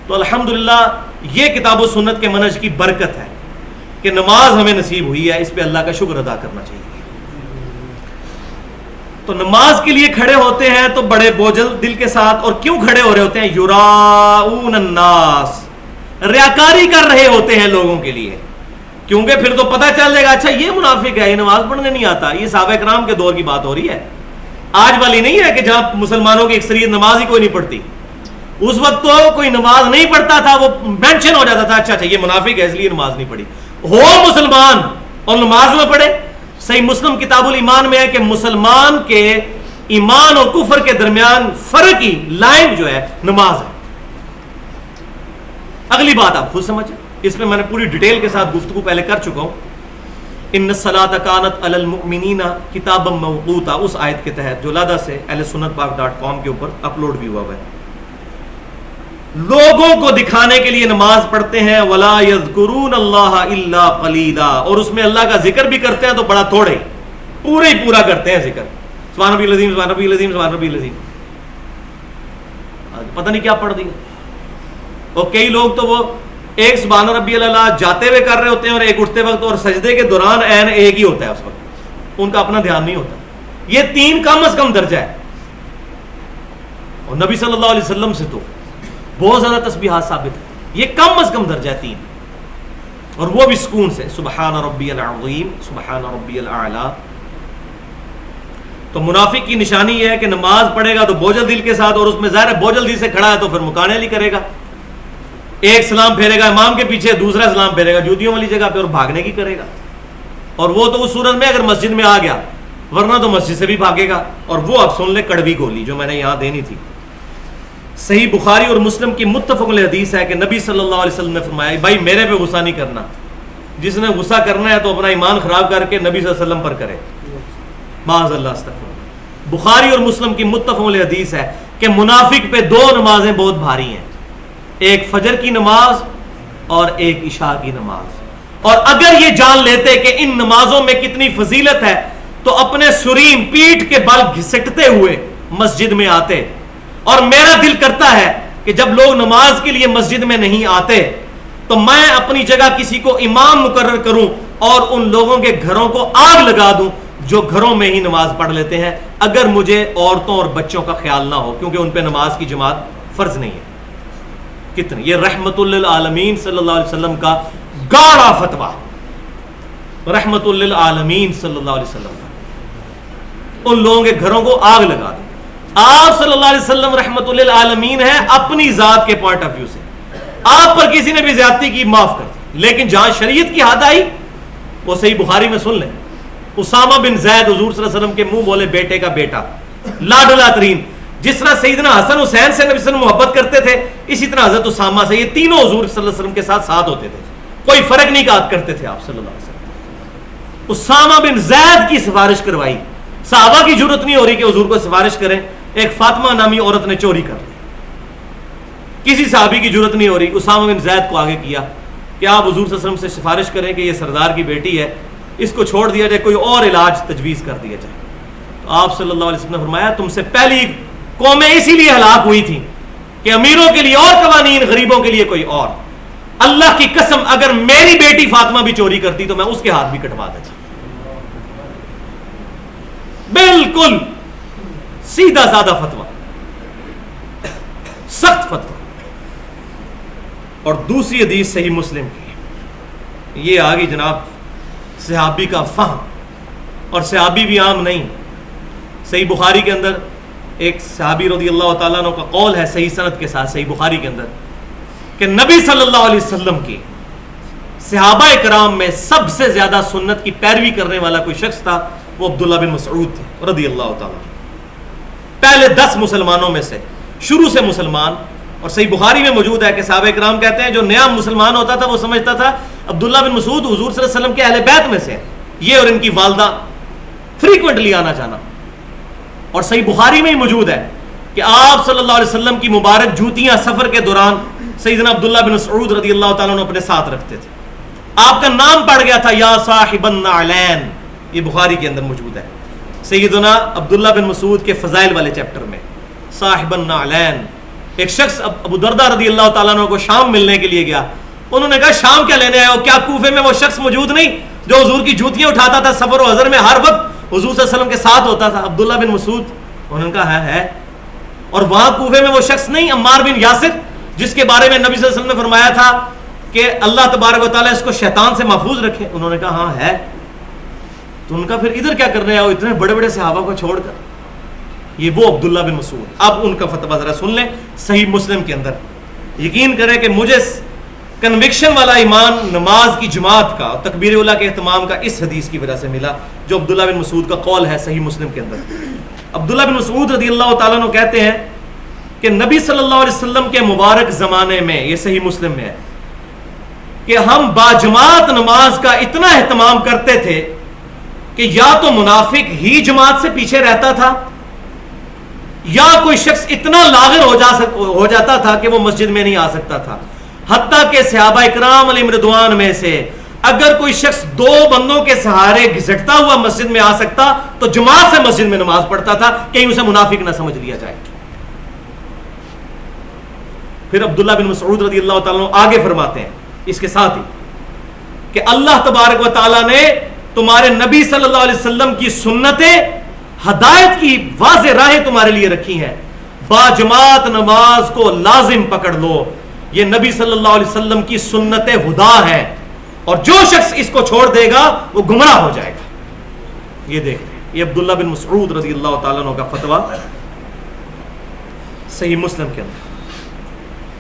تو الحمدللہ یہ کتاب و سنت کے منہج کی برکت ہے کہ نماز ہمیں نصیب ہوئی ہے, اس پہ اللہ کا شکر ادا کرنا چاہیے. تو نماز کے لیے کھڑے ہوتے ہیں تو بڑے بوجھل دل کے ساتھ. اور کیوں کھڑے ہو رہے ہوتے ہیں؟ یراؤن الناس, ریاکاری کر رہے ہوتے ہیں لوگوں کے لیے, کیونکہ پھر تو پتہ چل جائے گا اچھا یہ منافق ہے, یہ نماز پڑھنے نہیں آتا. یہ صحابہ کرام کے دور کی بات ہو رہی ہے, آج والی نہیں ہے کہ جہاں مسلمانوں کی اکثریت نماز ہی کوئی نہیں پڑھتی. اس وقت تو کوئی نماز نہیں پڑھتا تھا, وہ مینشن ہو جاتا تھا اچھا یہ منافق ہے اس لیے نماز نہیں پڑھی. ہو مسلمان اور نماز میں پڑھے. صحیح مسلم کتاب الایمان میں ہے کہ مسلمان کے ایمان اور کفر کے درمیان فرق کی لائن جو ہے نماز ہے. اگلی بات آپ خود سمجھیں, اس میں نے پوری ڈیٹیل کے ساتھ گفتگو پہلے کر چکا ہوں. ان الصلاۃ کانت علی المؤمنین کتابا موقوتا, اس آیت کے تحت جو لادہ سے ahlsunnatpak.com کے اوپر اپلوڈ بھی ہوا ہے. لوگوں کو دکھانے کے لیے نماز پڑھتے ہیں, ولا یذکرون اللہ الا قلیلا, اور اس میں اللہ کا ذکر بھی کرتے ہیں تو بڑا تھوڑے ہی, پورے ہی پورا کرتے ہیں ذکر, سبحان ربی العظیم سبحان ربی العظیم سبحان ربی العظیم. پتہ نہیں کیا پڑھ دیا. اور کئی لوگ تو وہ ایک سبحان ربی اللہ جاتے ہوئے کر رہے ہوتے ہیں اور ایک اٹھتے وقت, اور سجدے کے دوران عین ایک ہی ہوتا ہے اس وقت, ان کا اپنا دھیان نہیں ہوتا. یہ 3 کم از کم درجہ ہے, اور نبی صلی اللہ علیہ وسلم سے تو بہت زیادہ تسبیحات ثابت ہے. یہ کم از کم درجہ ہے 3, اور وہ بھی سکون سے, سبحان ربی العظیم سبحان ربی الاعلی. تو منافق کی نشانی یہ ہے کہ نماز پڑھے گا تو بوجھل دل کے ساتھ, اور اس میں ظاہر ہے بوجھل دل سے کھڑا ہے تو پھر مکانے علی کرے گا, ایک سلام پھیرے گا امام کے پیچھے, دوسرا سلام پھیرے گا جوتیوں والی جگہ پہ اور بھاگنے کی کرے گا. اور وہ تو اس صورت میں اگر مسجد میں آ گیا, ورنہ تو مسجد سے بھی بھاگے گا. اور وہ اب سن لے کڑوی گولی جو میں نے یہاں دینی تھی. صحیح بخاری اور مسلم کی متفق علیہ حدیث ہے کہ نبی صلی اللہ علیہ وسلم نے فرمایا, بھائی میرے پہ غصہ نہیں کرنا, جس نے غصہ کرنا ہے تو اپنا ایمان خراب کر کے نبی صلی اللہ علیہ وسلم پر کرے. معاذ اللہ استغفر. بخاری اور مسلم کی متفق علیہ حدیث ہے کہ منافق پہ 2 نمازیں بہت بھاری ہیں, ایک فجر کی نماز اور ایک عشاء کی نماز. اور اگر یہ جان لیتے کہ ان نمازوں میں کتنی فضیلت ہے تو اپنے سرین پیٹھ کے بل گھسٹتے ہوئے مسجد میں آتے. اور میرا دل کرتا ہے کہ جب لوگ نماز کے لیے مسجد میں نہیں آتے تو میں اپنی جگہ کسی کو امام مقرر کروں اور ان لوگوں کے گھروں کو آگ لگا دوں جو گھروں میں ہی نماز پڑھ لیتے ہیں, اگر مجھے عورتوں اور بچوں کا خیال نہ ہو, کیونکہ ان پہ نماز کی جماعت فرض نہیں ہے. کتنی یہ رحمت للعالمین صلی اللہ علیہ وسلم کا گاڑا فتویٰ, رحمت للعالمین صلی اللہ علیہ وسلم کا, ان لوگوں کے گھروں کو آگ لگا دو. آپ صلی اللہ علیہ وسلم رحمت للعالمین ہے اپنی ذات کے پوائنٹ آف ویو سے, آپ پر کسی نے بھی زیادتی کی معاف کر دی, لیکن جہاں شریعت کی حد آئی وہ صحیح بخاری میں سن لیں. اسامہ بن زید حضور صلی اللہ علیہ وسلم کے منہ بولے بیٹے کا بیٹا, لاڈلا ترین. جس طرح سیدنا حسن حسین سے نبی صلی اللہ علیہ وسلم محبت کرتے تھے, اسی طرح حضرت اسامہ سے, یہ تینوں حضور صلی اللہ علیہ وسلم کے ساتھ ہوتے تھے, کوئی فرق نہیں کرتے تھے آپ صلی اللہ علیہ وسلم. اسامہ بن زید کی سفارش کروائی, صحابہ کی ضرورت نہیں ہو رہی کہ حضور کو سفارش کریں, ایک فاطمہ نامی عورت نے چوری کر لی, کسی صحابی کی ضرورت نہیں ہو رہی, اسامہ بن زید کو آگے کیا کہ آپ حضور صلی اللہ علیہ وسلم سے سفارش کریں کہ یہ سردار کی بیٹی ہے, اس کو چھوڑ دیا جائے, کوئی اور علاج تجویز کر دیا جائے. تو آپ صلی اللہ علیہ وسلم نے فرمایا تم سے پہلی قومیں اسی لیے ہلاک ہوئی تھیں کہ امیروں کے لیے اور قوانین, غریبوں کے لیے کوئی اور. اللہ کی قسم اگر میری بیٹی فاطمہ بھی چوری کرتی تو میں اس کے ہاتھ بھی کٹوا دیتا. بالکل سیدھا سادہ فتویٰ, سخت فتویٰ. اور دوسری حدیث صحیح مسلم کی, یہ آگی جناب صحابی کا فہم, اور صحابی بھی عام نہیں. صحیح بخاری کے اندر ایک صحابی رضی اللہ تعالیٰ عنہ کا قول ہے صحیح سند کے ساتھ صحیح بخاری کے اندر کہ نبی صلی اللہ علیہ وسلم کی صحابہ کرام میں سب سے زیادہ سنت کی پیروی کرنے والا کوئی شخص تھا, وہ عبداللہ بن مسعود تھے رضی اللہ تعالیٰ. پہلے 10 مسلمانوں میں سے, شروع سے مسلمان. اور صحیح بخاری میں موجود ہے کہ صحابہ کرام کہتے ہیں جو نیا مسلمان ہوتا تھا وہ سمجھتا تھا عبداللہ بن مسعود حضور صلی اللہ علیہ وسلم کے اہل بیت میں سے, یہ اور ان کی والدہ فریکوینٹلی آنا جانا. اور صحیح بخاری میں ہی موجود ہے کہ آپ صلی اللہ علیہ وسلم کی مبارک جوتیاں سفر کے دوران سیدنا عبداللہ بن مسعود رضی اللہ تعالیٰ عنہ اپنے ساتھ رکھتے تھے. آپ کا نام پڑ گیا تھا یا صاحب النعلین, یہ بخاری کے اندر موجود ہے. سیدنا عبداللہ بن مسعود کے فضائل والے چیپٹر میں صاحب النعلین. ایک شخص ابو دردہ رضی اللہ تعالیٰ عنہ کو شام ملنے کے لیے گیا, انہوں نے کہا شام کیا لینے آئے ہو, کیا کوفے میں وہ شخص موجود نہیں جو حضور کی جوتیاں اٹھاتا تھا سفر و حضر میں, ہر وقت حضور صلی اللہ علیہ وسلم کے ساتھ ہوتا تھا, عبداللہ بن مسعود. انہوں نے کہا ہے. اور وہاں کوفے میں وہ شخص نہیں عمار بن یاسر جس کے بارے میں نبی صلی اللہ علیہ وسلم نے فرمایا تھا کہ اللہ تبارک و تعالیٰ اس کو شیطان سے محفوظ رکھے. انہوں نے کہا ہاں ہے. تو ان کا پھر ادھر کیا کرنے آؤ اتنے بڑے بڑے صحابہ کو چھوڑ کر, یہ وہ عبداللہ بن مسعود. اب ان کا فتویٰ ذرا سن لیں صحیح مسلم کے اندر. یقین کریں کہ مجھے کنوکشن والا ایمان نماز کی جماعت کا, تکبیر اولیٰ کے اہتمام کا اس حدیث کی وجہ سے ملا جو عبداللہ بن مسعود کا قول ہے صحیح مسلم کے اندر. عبداللہ بن مسعود رضی اللہ تعالیٰ عنہ کہتے ہیں کہ نبی صلی اللہ علیہ وسلم کے مبارک زمانے میں، یہ صحیح مسلم میں ہے، کہ ہم باجماعت نماز کا اتنا اہتمام کرتے تھے کہ یا تو منافق ہی جماعت سے پیچھے رہتا تھا، یا کوئی شخص اتنا لاغر ہو جاتا تھا کہ وہ مسجد میں نہیں آ سکتا تھا. حتیٰ کہ صحابہ اکرام علیہم رضوان میں سے اگر کوئی شخص 2 بندوں کے سہارے گھسٹتا ہوا مسجد میں آ سکتا تو جماعت سے مسجد میں نماز پڑھتا تھا، کہیں اسے منافق نہ سمجھ لیا جائے. پھر عبداللہ بن مسعود رضی اللہ تعالیٰ آگے فرماتے ہیں اس کے ساتھ ہی کہ اللہ تبارک و تعالیٰ نے تمہارے نبی صلی اللہ علیہ وسلم کی سنتیں، ہدایت کی واضح راہیں تمہارے لیے رکھی ہیں، باجماعت نماز کو لازم پکڑ لو، یہ نبی صلی اللہ علیہ وسلم کی سنت ہدا ہے، اور جو شخص اس کو چھوڑ دے گا وہ گمراہ ہو جائے گا. یہ دیکھیں، یہ عبداللہ بن مسعود رضی اللہ تعالیٰ عنہ کا فتویٰ صحیح مسلم کے اندر.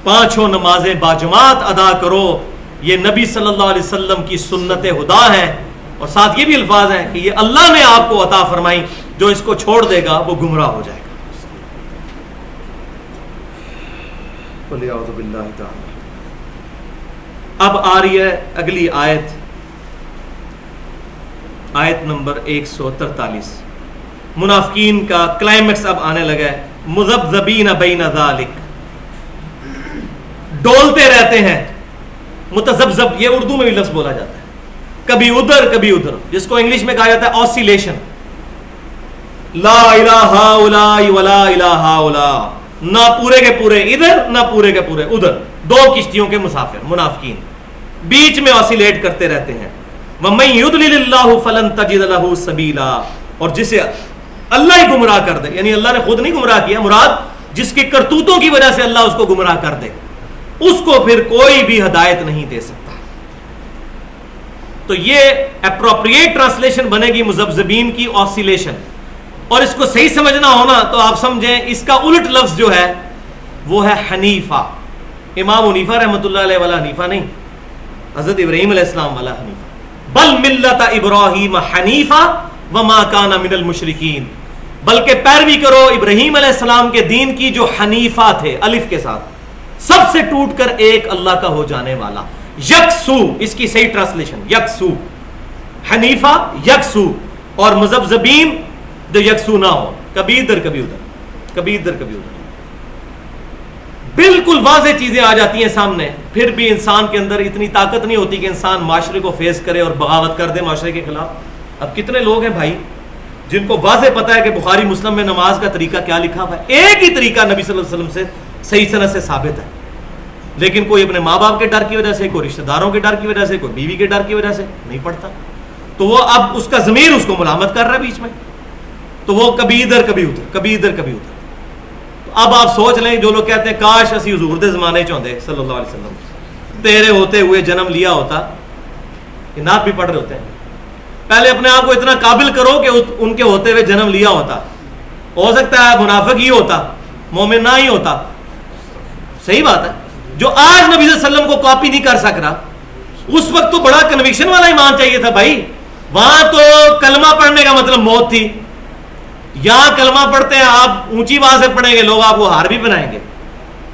5 نمازیں باجماعت ادا کرو، یہ نبی صلی اللہ علیہ وسلم کی سنت ہدا ہے، اور ساتھ یہ بھی الفاظ ہیں کہ یہ اللہ نے آپ کو عطا فرمائی، جو اس کو چھوڑ دے گا وہ گمراہ ہو جائے گا. اب آ رہی ہے اگلی آیت، آیت نمبر 143. منافقین کا کلائمیکس اب آنے لگا ہے. مذبذبین بین ذالک، ڈولتے رہتے ہیں. متذبذب، یہ اردو میں بھی لفظ بولا جاتا ہے، کبھی ادھر کبھی ادھر، جس کو انگلش میں کہا جاتا ہے آسیلیشن. لا الہ الا ولا الہ الا، نہ پورے کے پورے ادھر نہ پورے کے پورے ادھر، 2 کشتیوں کے مسافر منافقین بیچ میں آسیلیٹ کرتے رہتے ہیں. وَمَن يُضْلِلِ اللَّهُ فَلَن تَجِدَ لَهُ سَبِيلًا، اور جسے اللہ ہی گمراہ کر دے، یعنی اللہ نے خود نہیں گمراہ کیا، مراد جس کے کرتوتوں کی وجہ سے اللہ اس کو گمراہ کر دے، اس کو پھر کوئی بھی ہدایت نہیں دے سکتا. تو یہ اپروپریٹ ٹرانسلیشن بنے گی مذبذبین کی آسیلیشن. اور اس کو صحیح سمجھنا ہونا تو آپ سمجھیں اس کا الٹ لفظ جو ہے وہ ہے حنیفہ. امام حنیفہ رحمۃ اللہ علیہ والا حنیفہ نہیں، حضرت ابراہیم علیہ السلام والا حنیفہ. بل ملت ابراہیم حنیفہ وما کان من المشرکین، بلکہ پیروی کرو ابراہیم علیہ السلام کے دین کی جو حنیفہ تھے، الف کے ساتھ، سب سے ٹوٹ کر ایک اللہ کا ہو جانے والا. یکسو، اس کی صحیح ٹرانسلیشن یکسو، حنیفہ یکسو، اور مذبذبین جو یکسو نہ ہو، کبھی ادھر کبھی ادھر، کبھی ادھر کبھی ادھر. بالکل واضح چیزیں آ جاتی ہیں سامنے، پھر بھی انسان کے اندر اتنی طاقت نہیں ہوتی کہ انسان معاشرے کو فیس کرے اور بغاوت کر دے معاشرے کے خلاف. اب کتنے لوگ ہیں بھائی جن کو واضح پتا ہے کہ بخاری مسلم میں نماز کا طریقہ کیا لکھا ہوا ہے، ایک ہی طریقہ نبی صلی اللہ علیہ وسلم سے صحیح سند سے ثابت ہے، لیکن کوئی اپنے ماں باپ کے ڈر کی وجہ سے، کوئی رشتہ داروں کے ڈر کی وجہ سے، کوئی بیوی کے ڈر کی وجہ سے نہیں پڑھتا. تو وہ اب اس کا ضمیر اس کو ملامت کر رہا ہے بیچ میں، تو وہ کبھی ادھر کبھی ادھر، کبھی ادھر کبھی ادھر. اب آپ سوچ لیں، جو لوگ کہتے ہیں کاش اسی حضور دے زمانے چ ہوندے صلی اللہ علیہ وسلم، تیرے ہوتے ہوئے جنم لیا ہوتا. یہ نعت بھی پڑھ رہے ہوتے ہیں. پہلے اپنے آپ کو اتنا قابل کرو کہ ان کے ہوتے ہوئے جنم لیا ہوتا. ہو سکتا ہے منافق ہی ہوتا، مومن نہ ہی ہوتا. صحیح بات ہے. جو آج نبی صلی اللہ علیہ وسلم کو کاپی نہیں کر سک رہا، اس وقت تو بڑا کنوکشن والا ایمان چاہیے تھا بھائی. وہاں تو کلمہ پڑھنے کا مطلب موت تھی، یہاں کلمہ پڑھتے ہیں آپ اونچی آواز سے پڑھیں گے، لوگ آپ کو ہار بھی بنائیں گے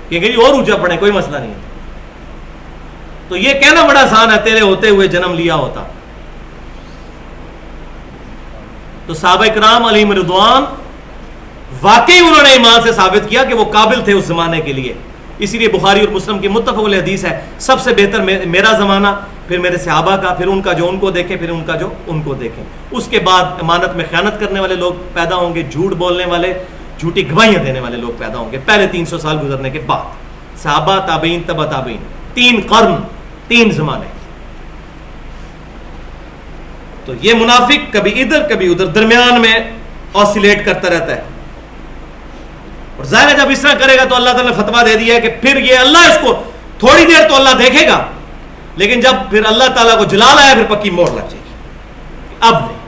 کہ جی اور اونچا پڑھیں، کوئی مسئلہ نہیں ہے. تو یہ کہنا بڑا آسان ہے، تیرے ہوتے ہوئے جنم لیا ہوتا. تو صحابہ کرام علیہم رضوان واقعی انہوں نے ایمان سے ثابت کیا کہ وہ قابل تھے اس زمانے کے لیے. اسی لیے بخاری اور مسلم کی متفق علیہ حدیث ہے، سب سے بہتر میرا زمانہ، پھر میرے صحابہ کا، پھر ان کا جو ان کو دیکھیں، پھر ان کا جو ان کو دیکھیں. اس کے بعد امانت میں خیانت کرنے والے لوگ پیدا ہوں گے، جھوٹ بولنے والے، جھوٹی گواہیاں دینے والے لوگ پیدا ہوں گے پہلے 300 سال گزرنے کے بعد. صحابہ، تابعین، تبع تابعین، 3 قرن، 3 زمانے. تو یہ منافق کبھی ادھر کبھی ادھر درمیان میں آسیلیٹ کرتا رہتا ہے. اور ظاہر ہے جب اس طرح کرے گا تو اللہ تعالیٰ نے فتویٰ دے دیا ہے کہ پھر یہ اللہ اس کو تھوڑی دیر تو اللہ دیکھے گا، لیکن جب پھر اللہ تعالیٰ کو جلال آیا پھر پکی موڑ لگ جائے گی. اب نہیں.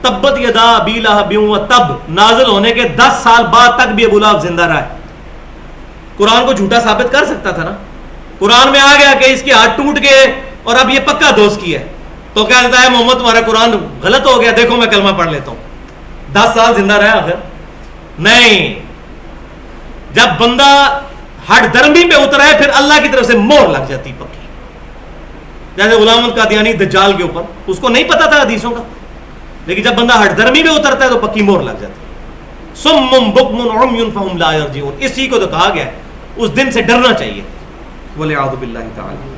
تبت یدا ابی لہب وتب نازل ہونے کے 10 سال بعد تک بھی ابو لہب زندہ رہا ہے. قرآن کو جھوٹا ثابت کر سکتا تھا نا. قرآن میں آ گیا کہ اس کے ہاتھ ٹوٹ گئے اور اب یہ پکا دوست کی ہے، تو کہہ دیتا ہے محمد تمہارا قرآن غلط ہو گیا، دیکھو میں کلمہ پڑھ لیتا ہوں. 10 سال زندہ رہا آخر نہیں. جب بندہ ہٹ درمی پہ اترا ہے پھر اللہ کی طرف سے مہر لگ جاتی پکی. جیسے غلام القادیانی دجال کے اوپر, اس کو نہیں پتا تھا حدیثوں کا, لیکن جب بندہ ہٹ درمی پہ اترتا ہے تو پکی مہر لگ جاتی ہے. صم بکم عمی فہم لا یرجعون, اسی کو تو کہا گیا ہے اس دن سے ڈرنا چاہیے. والعیاذ باللہ تعالی.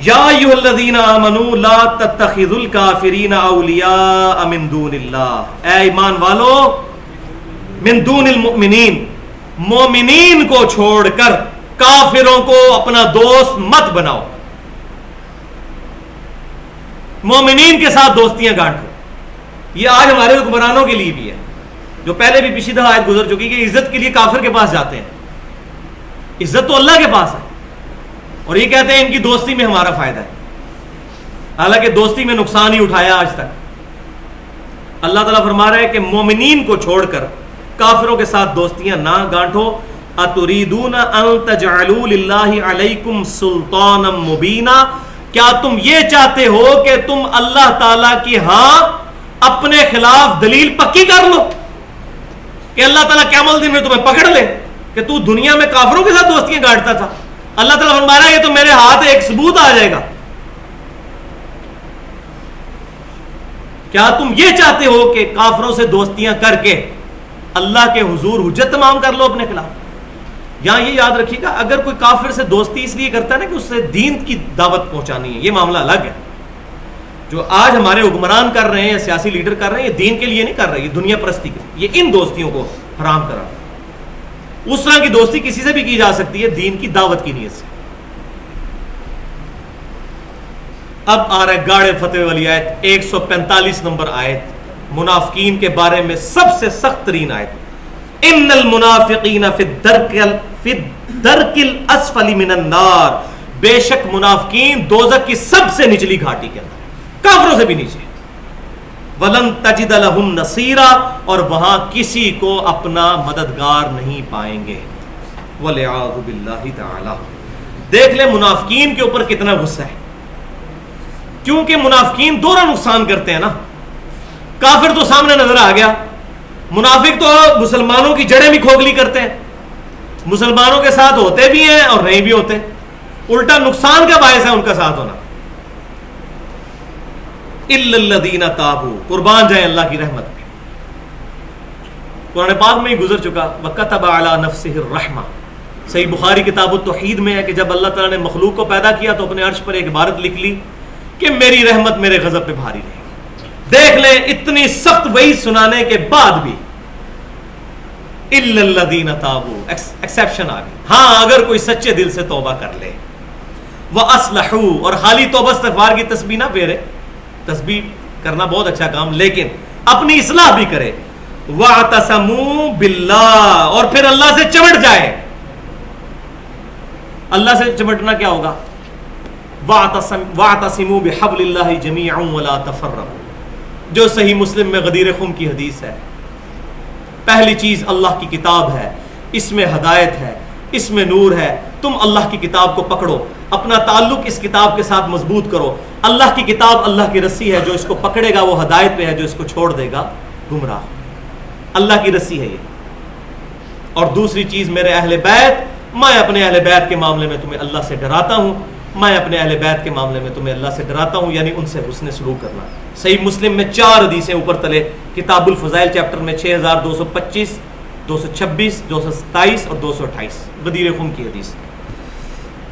یا ایھا الذین آمنوا لا تتخذوا الکافرین اولیاء من دون اللہ, اے ایمان والو من دون المؤمنین, مومنین کو چھوڑ کر کافروں کو اپنا دوست مت بناؤ. مومنین کے ساتھ دوستیاں گانٹو. یہ آج ہمارے حکمرانوں کے لیے بھی ہے, جو پہلے بھی پچھلی دفعہ آیت گزر چکی کہ عزت کے لیے کافر کے پاس جاتے ہیں. عزت تو اللہ کے پاس ہے, اور یہ کہتے ہیں ان کی دوستی میں ہمارا فائدہ ہے, حالانکہ دوستی میں نقصان ہی اٹھایا آج تک. اللہ تعالیٰ فرما رہا ہے کہ مومنین کو چھوڑ کر کافروں کے ساتھ دوستیاں نہ گانٹو. اتریدون ان تجعلوا للہ علیکم سلطانا مبینا, کیا تم یہ چاہتے ہو کہ تم اللہ تعالیٰ کی ہاں اپنے خلاف دلیل پکی کر لو, کہ اللہ تعالیٰ قیامت دن میں تمہیں پکڑ لے کہ تو دنیا میں کافروں کے ساتھ دوستیاں گانٹتا تھا. اللہ تعالیٰ فرما رہا ہے یہ تو میرے ہاتھ ایک ثبوت آ جائے گا. کیا تم یہ چاہتے ہو کہ کافروں سے دوستیاں کر کے اللہ کے حضور حجت تمام کر لو اپنے خلاف؟ یہاں یہ یاد رکھیے گا, اگر کوئی کافر سے دوستی اس لیے کرتا ہے نا کہ اس سے دین کی دعوت پہنچانی ہے, یہ معاملہ الگ ہے. جو آج ہمارے حکمران کر رہے ہیں یا سیاسی لیڈر کر رہے ہیں, یہ دین کے لیے نہیں کر رہے, یہ دنیا پرستی کے لیے. یہ ان دوستیوں کو حرام کرا. اس طرح کی دوستی کسی سے بھی کی جا سکتی ہے دین کی دعوت کی نیت سے. اب آ رہا ہے گاڑے فتح والی آیت, 145 نمبر آیت, منافقین کے بارے میں سب سے سخت ترین آیت. ان المنافقین فی الدرک الاسفل من النار, بے شک منافقین دوزخ کی سب سے نچلی گھاٹی کے اندر, کافروں سے بھی نیچے. ولن تجد لہم نصیرا, اور وہاں کسی کو اپنا مددگار نہیں پائیں گے. والعیاذ باللہ تعالی. دیکھ لیں منافقین کے اوپر کتنا غصہ ہے, کیونکہ منافقین دونوں نقصان کرتے ہیں نا. کافر تو سامنے نظر آ گیا, منافق تو مسلمانوں کی جڑیں بھی کھوکھلی کرتے ہیں, مسلمانوں کے ساتھ ہوتے بھی ہیں اور نہیں بھی ہوتے, الٹا نقصان کا باعث ہے ان کا ساتھ ہونا. الا الذین تابوا, قربان جائیں اللہ کی رحمت پہ. قرآن پاک میں ہی گزر چکا, وَكَتَبَ عَلَى نَفْسِهِ الرَّحْمَةِ. صحیح بخاری کتاب التوحید میں ہے کہ جب اللہ تعالیٰ نے مخلوق کو پیدا کیا تو اپنے عرش پر ایک عبارت لکھ لی کہ میری رحمت میرے غضب پہ بھاری رہے. دیکھ لیں اتنی سخت وعید سنانے کے بعد بھی الا الذین تابوا, ایکسیپشن آ گئی. ہاں اگر کوئی سچے دل سے توبہ کر لے, وَأَصْلَحُوا, اور خالی توبہ استغفار کی تسبیح نہ پھیرے, تسبیح کرنا بہت اچھا کام, لیکن اپنی اصلاح بھی کرے. وَاعْتَصَمُوا بِاللَّهِ, اور پھر اللہ سے چمٹ جائے. اللہ سے چمٹنا کیا ہوگا؟ وَاعْتَصِمُوا بِحَبْلِ اللَّهِ جَمِيعًا وَلَا تَفَرَّقُوا, جو صحیح مسلم میں غدیر خم کی حدیث ہے. پہلی چیز اللہ کی کتاب ہے, اس میں ہدایت ہے, اس میں نور ہے. تم اللہ کی کتاب کو پکڑو, اپنا تعلق اس کتاب کے ساتھ مضبوط کرو. اللہ کی کتاب اللہ کی رسی ہے, جو اس کو پکڑے گا وہ ہدایت پہ ہے, جو اس کو چھوڑ دے گا گمراہ. اللہ کی رسی ہے یہ. اور دوسری چیز میرے اہل بیت, میں اپنے اہل بیت کے معاملے میں تمہیں اللہ سے ڈراتا ہوں, میں اپنے اہل بیت کے معاملے میں تمہیں اللہ سے ڈراتا ہوں, یعنی ان سے حسن سلوک کرنا. صحیح مسلم میں 4 حدیثیں اوپر تلے, کتاب الفضائل چیپٹر میں 6225, 226, 227 اور 228, غدیر خم کی حدیث.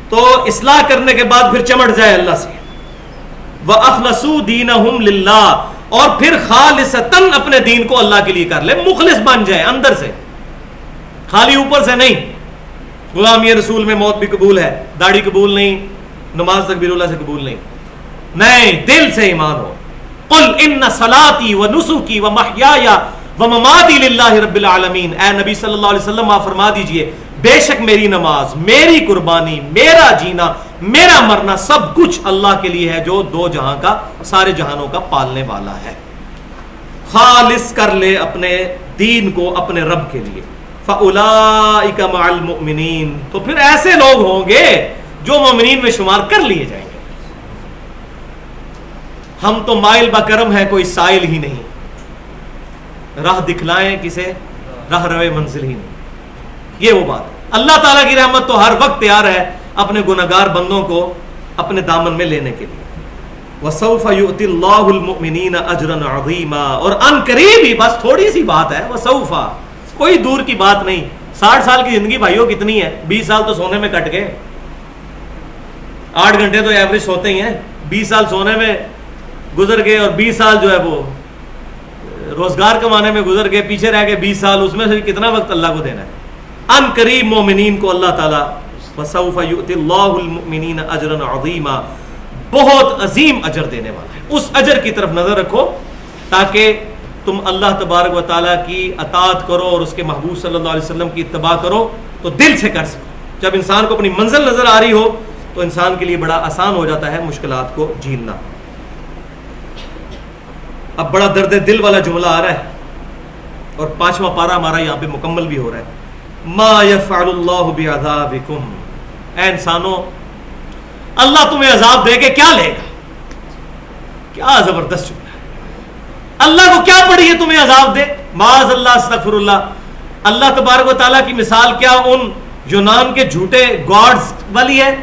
تو اصلاح کرنے کے بعد پھر چمٹ جائے اللہ سے. وَأَخْلَصُوا دِينَهُمْ لِلَّهِ, اور پھر خالصتاً اپنے دین کو اللہ کے لیے کر لے, مخلص بن جائے اندر سے, خالی اوپر سے نہیں. غلامی رسول میں موت بھی قبول ہے, داڑھی قبول نہیں, نماز تکبیر اللہ سے قبول نہیں, نہیں, دل سے ایمان ہو. قُلْ إِنَّ صَلَاتِي وَنُسُكِي وَمَحْيَايَ وَمَمَاتِي لِلَّهِ رَبِّ الْعَالَمِينَ. اے نبی صلی اللہ علیہ وسلم آپ فرما دیجئے, بے شک میری نماز, میری قربانی, میرا جینا, میرا مرنا سب کچھ اللہ کے لیے ہے, جو 2 جہاں کا, سارے جہانوں کا پالنے والا ہے. خالص کر لے اپنے دین کو اپنے رب کے لیے. فَأُولَئِكَ مَعَ الْمُؤْمِنِينَ, تو پھر ایسے لوگ ہوں گے جو مومنین میں شمار کر لیے جائیں گے. ہم تو مائل با کرم ہے, کوئی سائل ہی نہیں. راہ دکھلائیں کسے راہ روے منزل ہی نہیں. یہ وہ بات. اللہ تعالیٰ کی رحمت تو ہر وقت تیار ہے اپنے گنہگار بندوں کو اپنے دامن میں لینے کے لیے. وَسَوْفَ يُؤْتِ اللَّهُ الْمُؤْمِنِينَ أَجْرًا عَظِيمًا, اور ان قریب ہی, بس تھوڑی سی بات ہے, وَسَوْفَ, کوئی دور کی بات نہیں. 60 سال کی زندگی بھائیوں کتنی ہے؟ 20 سال تو سونے میں کٹ گئے, 8 گھنٹے تو ایوریج سوتے ہی ہیں, 20 سال سونے میں گزر گئے, اور 20 سال جو ہے وہ روزگار کمانے میں گزر گئے, پیچھے رہ گئے 20 سال, اس میں سے کتنا وقت اللہ کو دینا ہے؟ ان قریب مومنین کو اللہ تعالیٰ وَسَوْفَ يُؤْتِ اللَّهُ الْمُؤْمِنِينَ أَجْرًا عَظِيمًا, بہت عظیم اجر دینے والا ہے. اس اجر کی طرف نظر رکھو تاکہ تم اللہ تبارک و تعالیٰ کی اطاعت کرو اور اس کے محبوب صلی اللہ علیہ وسلم کی اتباع کرو تو دل سے کر سکو. جب انسان کو اپنی منزل نظر آ رہی ہو تو انسان کے لیے بڑا آسان ہو جاتا ہے مشکلات کو جھیلنا. اب بڑا درد دل والا جملہ آ رہا ہے اور 5واں پارہ ہمارا یہاں پہ مکمل بھی ہو رہا ہے. ما یفعل اللہ بعذابکم, اے انسانوں اللہ تمہیں عذاب دے کے کیا لے گا؟ کیا زبردست جملہ ہے. اللہ کو کیا پڑی ہے تمہیں عذاب دے؟ معاذ اللہ, استغفر اللہ. اللہ تبارک و تعالیٰ کی مثال کیا ان یونان کے جھوٹے گاڈز والی ہے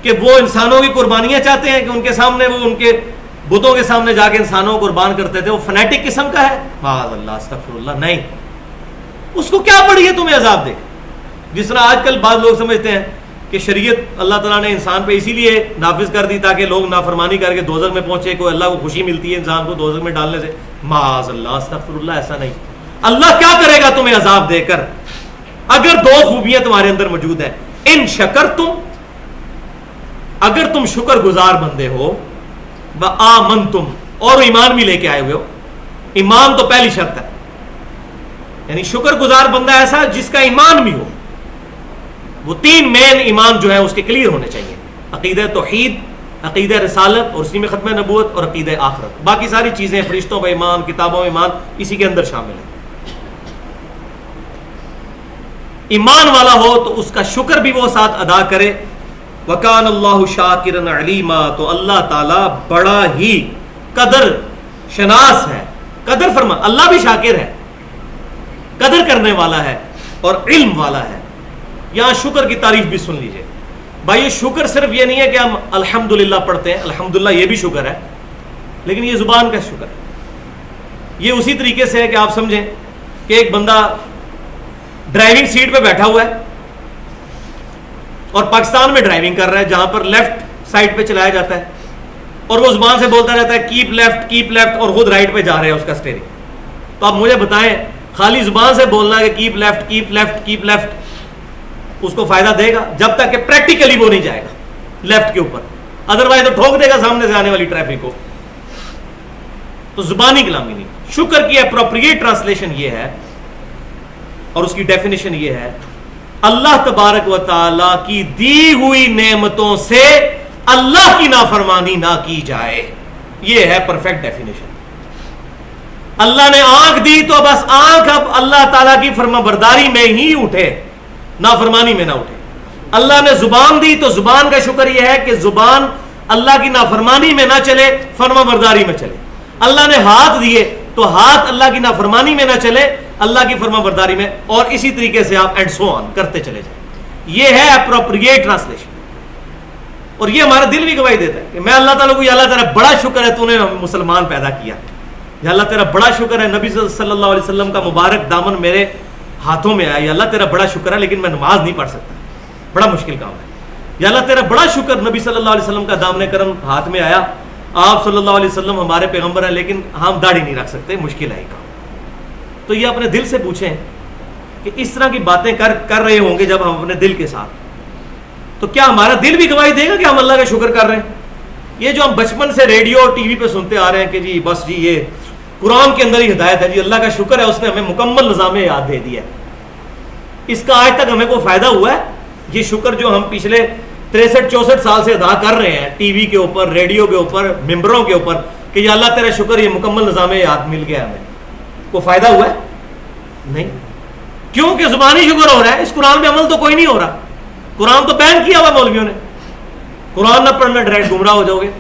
کہ وہ انسانوں کی قربانیاں چاہتے ہیں کہ ان کے سامنے وہ ان کے بتوں کے سامنے جا کے انسانوں کو قربان کرتے تھے, وہ فنیٹک قسم کا ہے؟ معاذ اللہ, استغفر اللہ. نہیں, اس کو کیا پڑی ہے تمہیں عذاب دے گا؟ جس طرح آج کل بعض لوگ سمجھتے ہیں کہ شریعت اللہ تعالیٰ نے انسان پہ اسی لیے نافذ کر دی تاکہ لوگ نافرمانی کر کے دوزخ میں پہنچے, کوئی اللہ کو خوشی ملتی ہے انسان کو دوزخ میں ڈالنے سے. معاذ اللہ, استغفر اللہ, ایسا نہیں. اللہ کیا کرے گا تمہیں عذاب دے کر اگر 2 خوبیاں تمہارے اندر موجود ہیں. ان شکرتم, اگر تم شکر گزار بندے ہو, وآمنتم, اور ایمان بھی لے کے آئے ہوئے ہو. ایمان تو پہلی شرط ہے, یعنی شکر گزار بندہ ایسا جس کا ایمان بھی ہو. وہ 3 مین ایمان جو ہے اس کے کلیئر ہونے چاہیے: عقیدہ توحید, عقیدہ رسالت اور اسی میں ختم نبوت, اور عقیدہ آخرت. باقی ساری چیزیں فرشتوں کا ایمان, کتابوں کا ایمان, اسی کے اندر شامل ہے. ایمان والا ہو تو اس کا شکر بھی وہ ساتھ ادا کرے. وَكَانَ اللَّهُ شَاكِرًا عَلِيمًا, تو اللہ تعالیٰ بڑا ہی قدر شناس ہے. قدر فرما, اللہ بھی شاکر ہے, قدر کرنے والا ہے اور علم والا ہے. یہاں شکر کی تعریف بھی سن لیجئے بھائی. شکر صرف یہ نہیں ہے کہ ہم الحمدللہ پڑھتے ہیں, الحمدللہ یہ بھی شکر ہے, لیکن یہ زبان کا شکر ہے. یہ اسی طریقے سے ہے کہ آپ سمجھیں کہ ایک بندہ ڈرائیونگ سیٹ پہ بیٹھا ہوا ہے اور پاکستان میں ڈرائیونگ کر رہا ہے جہاں پر لیفٹ سائڈ پہ چلایا جاتا ہے, اور وہ زبان سے بولتا رہتا ہے کیپ لیفٹ, اور خود رائٹ پہ جا رہے ہیں اس کا اسٹیئرنگ. تو آپ مجھے بتائیں خالی زبان سے بولنا ہے کہ کیپ لیفٹ, اس کو فائدہ دے گا جب تک کہ پریکٹیکلی وہ نہیں جائے گا لیفٹ کے اوپر, ادروائز تو ٹھوک دے گا سامنے سے آنے والی ٹریفک کو. تو زبانی کلامی نہیں. شکر کی اپروپریٹ ٹرانسلیشن یہ ہے اور اس کی ڈیفینیشن یہ ہے: اللہ تبارک و تعالی کی دی ہوئی نعمتوں سے اللہ کی نافرمانی نہ کی جائے. یہ ہے پرفیکٹ ڈیفینیشن. اللہ نے آنکھ دی تو بس آنکھ اب اللہ تعالیٰ کی فرما برداری میں ہی اٹھے, نافرمانی میں نہ اٹھے. اللہ نے زبان دی تو زبان کا شکر یہ ہے کہ زبان اللہ کی نافرمانی میں نہ چلے, فرما برداری میں چلے. اللہ نے ہاتھ دیے تو ہاتھ اللہ کی نافرمانی میں نہ چلے, اللہ کی فرما برداری میں, اور اسی طریقے سے آپ اینڈ سو آن کرتے چلے جائیں. یہ ہے اپروپریٹ ٹرانسلیشن. اور یہ ہمارا دل بھی گواہی دیتا ہے کہ میں اللہ تعالیٰ کو, یا اللہ تیرا بڑا شکر ہے تو نے مسلمان پیدا کیا, یا اللہ تیرا بڑا شکر ہے نبی صلی اللہ علیہ وسلم کا مبارک دامن میرے ہاتھوں میں آیا, یا اللہ تیرا بڑا شکر ہے لیکن میں نماز نہیں پڑھ سکتا, بڑا مشکل کام ہے. یا اللہ تیرا بڑا شکر نبی صلی اللہ علیہ وسلم کا دامن کرم ہاتھ میں آیا, آپ صلی اللہ علیہ وسلم ہمارے پیغمبر ہیں لیکن ہم داڑھی نہیں رکھ سکتے, مشکل ہے کام. تو یہ اپنے دل سے پوچھیں کہ اس طرح کی باتیں کر رہے ہوں گے جب ہم اپنے دل کے ساتھ, تو کیا ہمارا دل بھی گواہی دے گا کہ ہم اللہ کا شکر کر رہے ہیں؟ یہ جو ہم بچپن سے ریڈیو اور ٹی وی پہ سنتے آ رہے ہیں کہ جی بس جی یہ قرآن کے اندر ہی ہدایت ہے, جی اللہ کا شکر ہے اس نے ہمیں مکمل نظام یاد دے دیا ہے, اس کا آج تک ہمیں کوئی فائدہ ہوا ہے؟ یہ شکر جو ہم پچھلے 63-64 سال سے ادا کر رہے ہیں ٹی وی کے اوپر, ریڈیو کے اوپر, ممبروں کے اوپر کہ یا اللہ تیرا شکر یہ مکمل نظام یاد مل گیا ہمیں, کوئی فائدہ ہوا ہے؟ نہیں. کیوں کہ زبانی شکر ہو رہا ہے, اس قرآن پہ عمل تو کوئی نہیں ہو رہا. قرآن تو بین کیا ہوا مولویوں نے, قرآن نہ پڑھنا ڈائریکٹ گمراہ ہو جاؤ گے.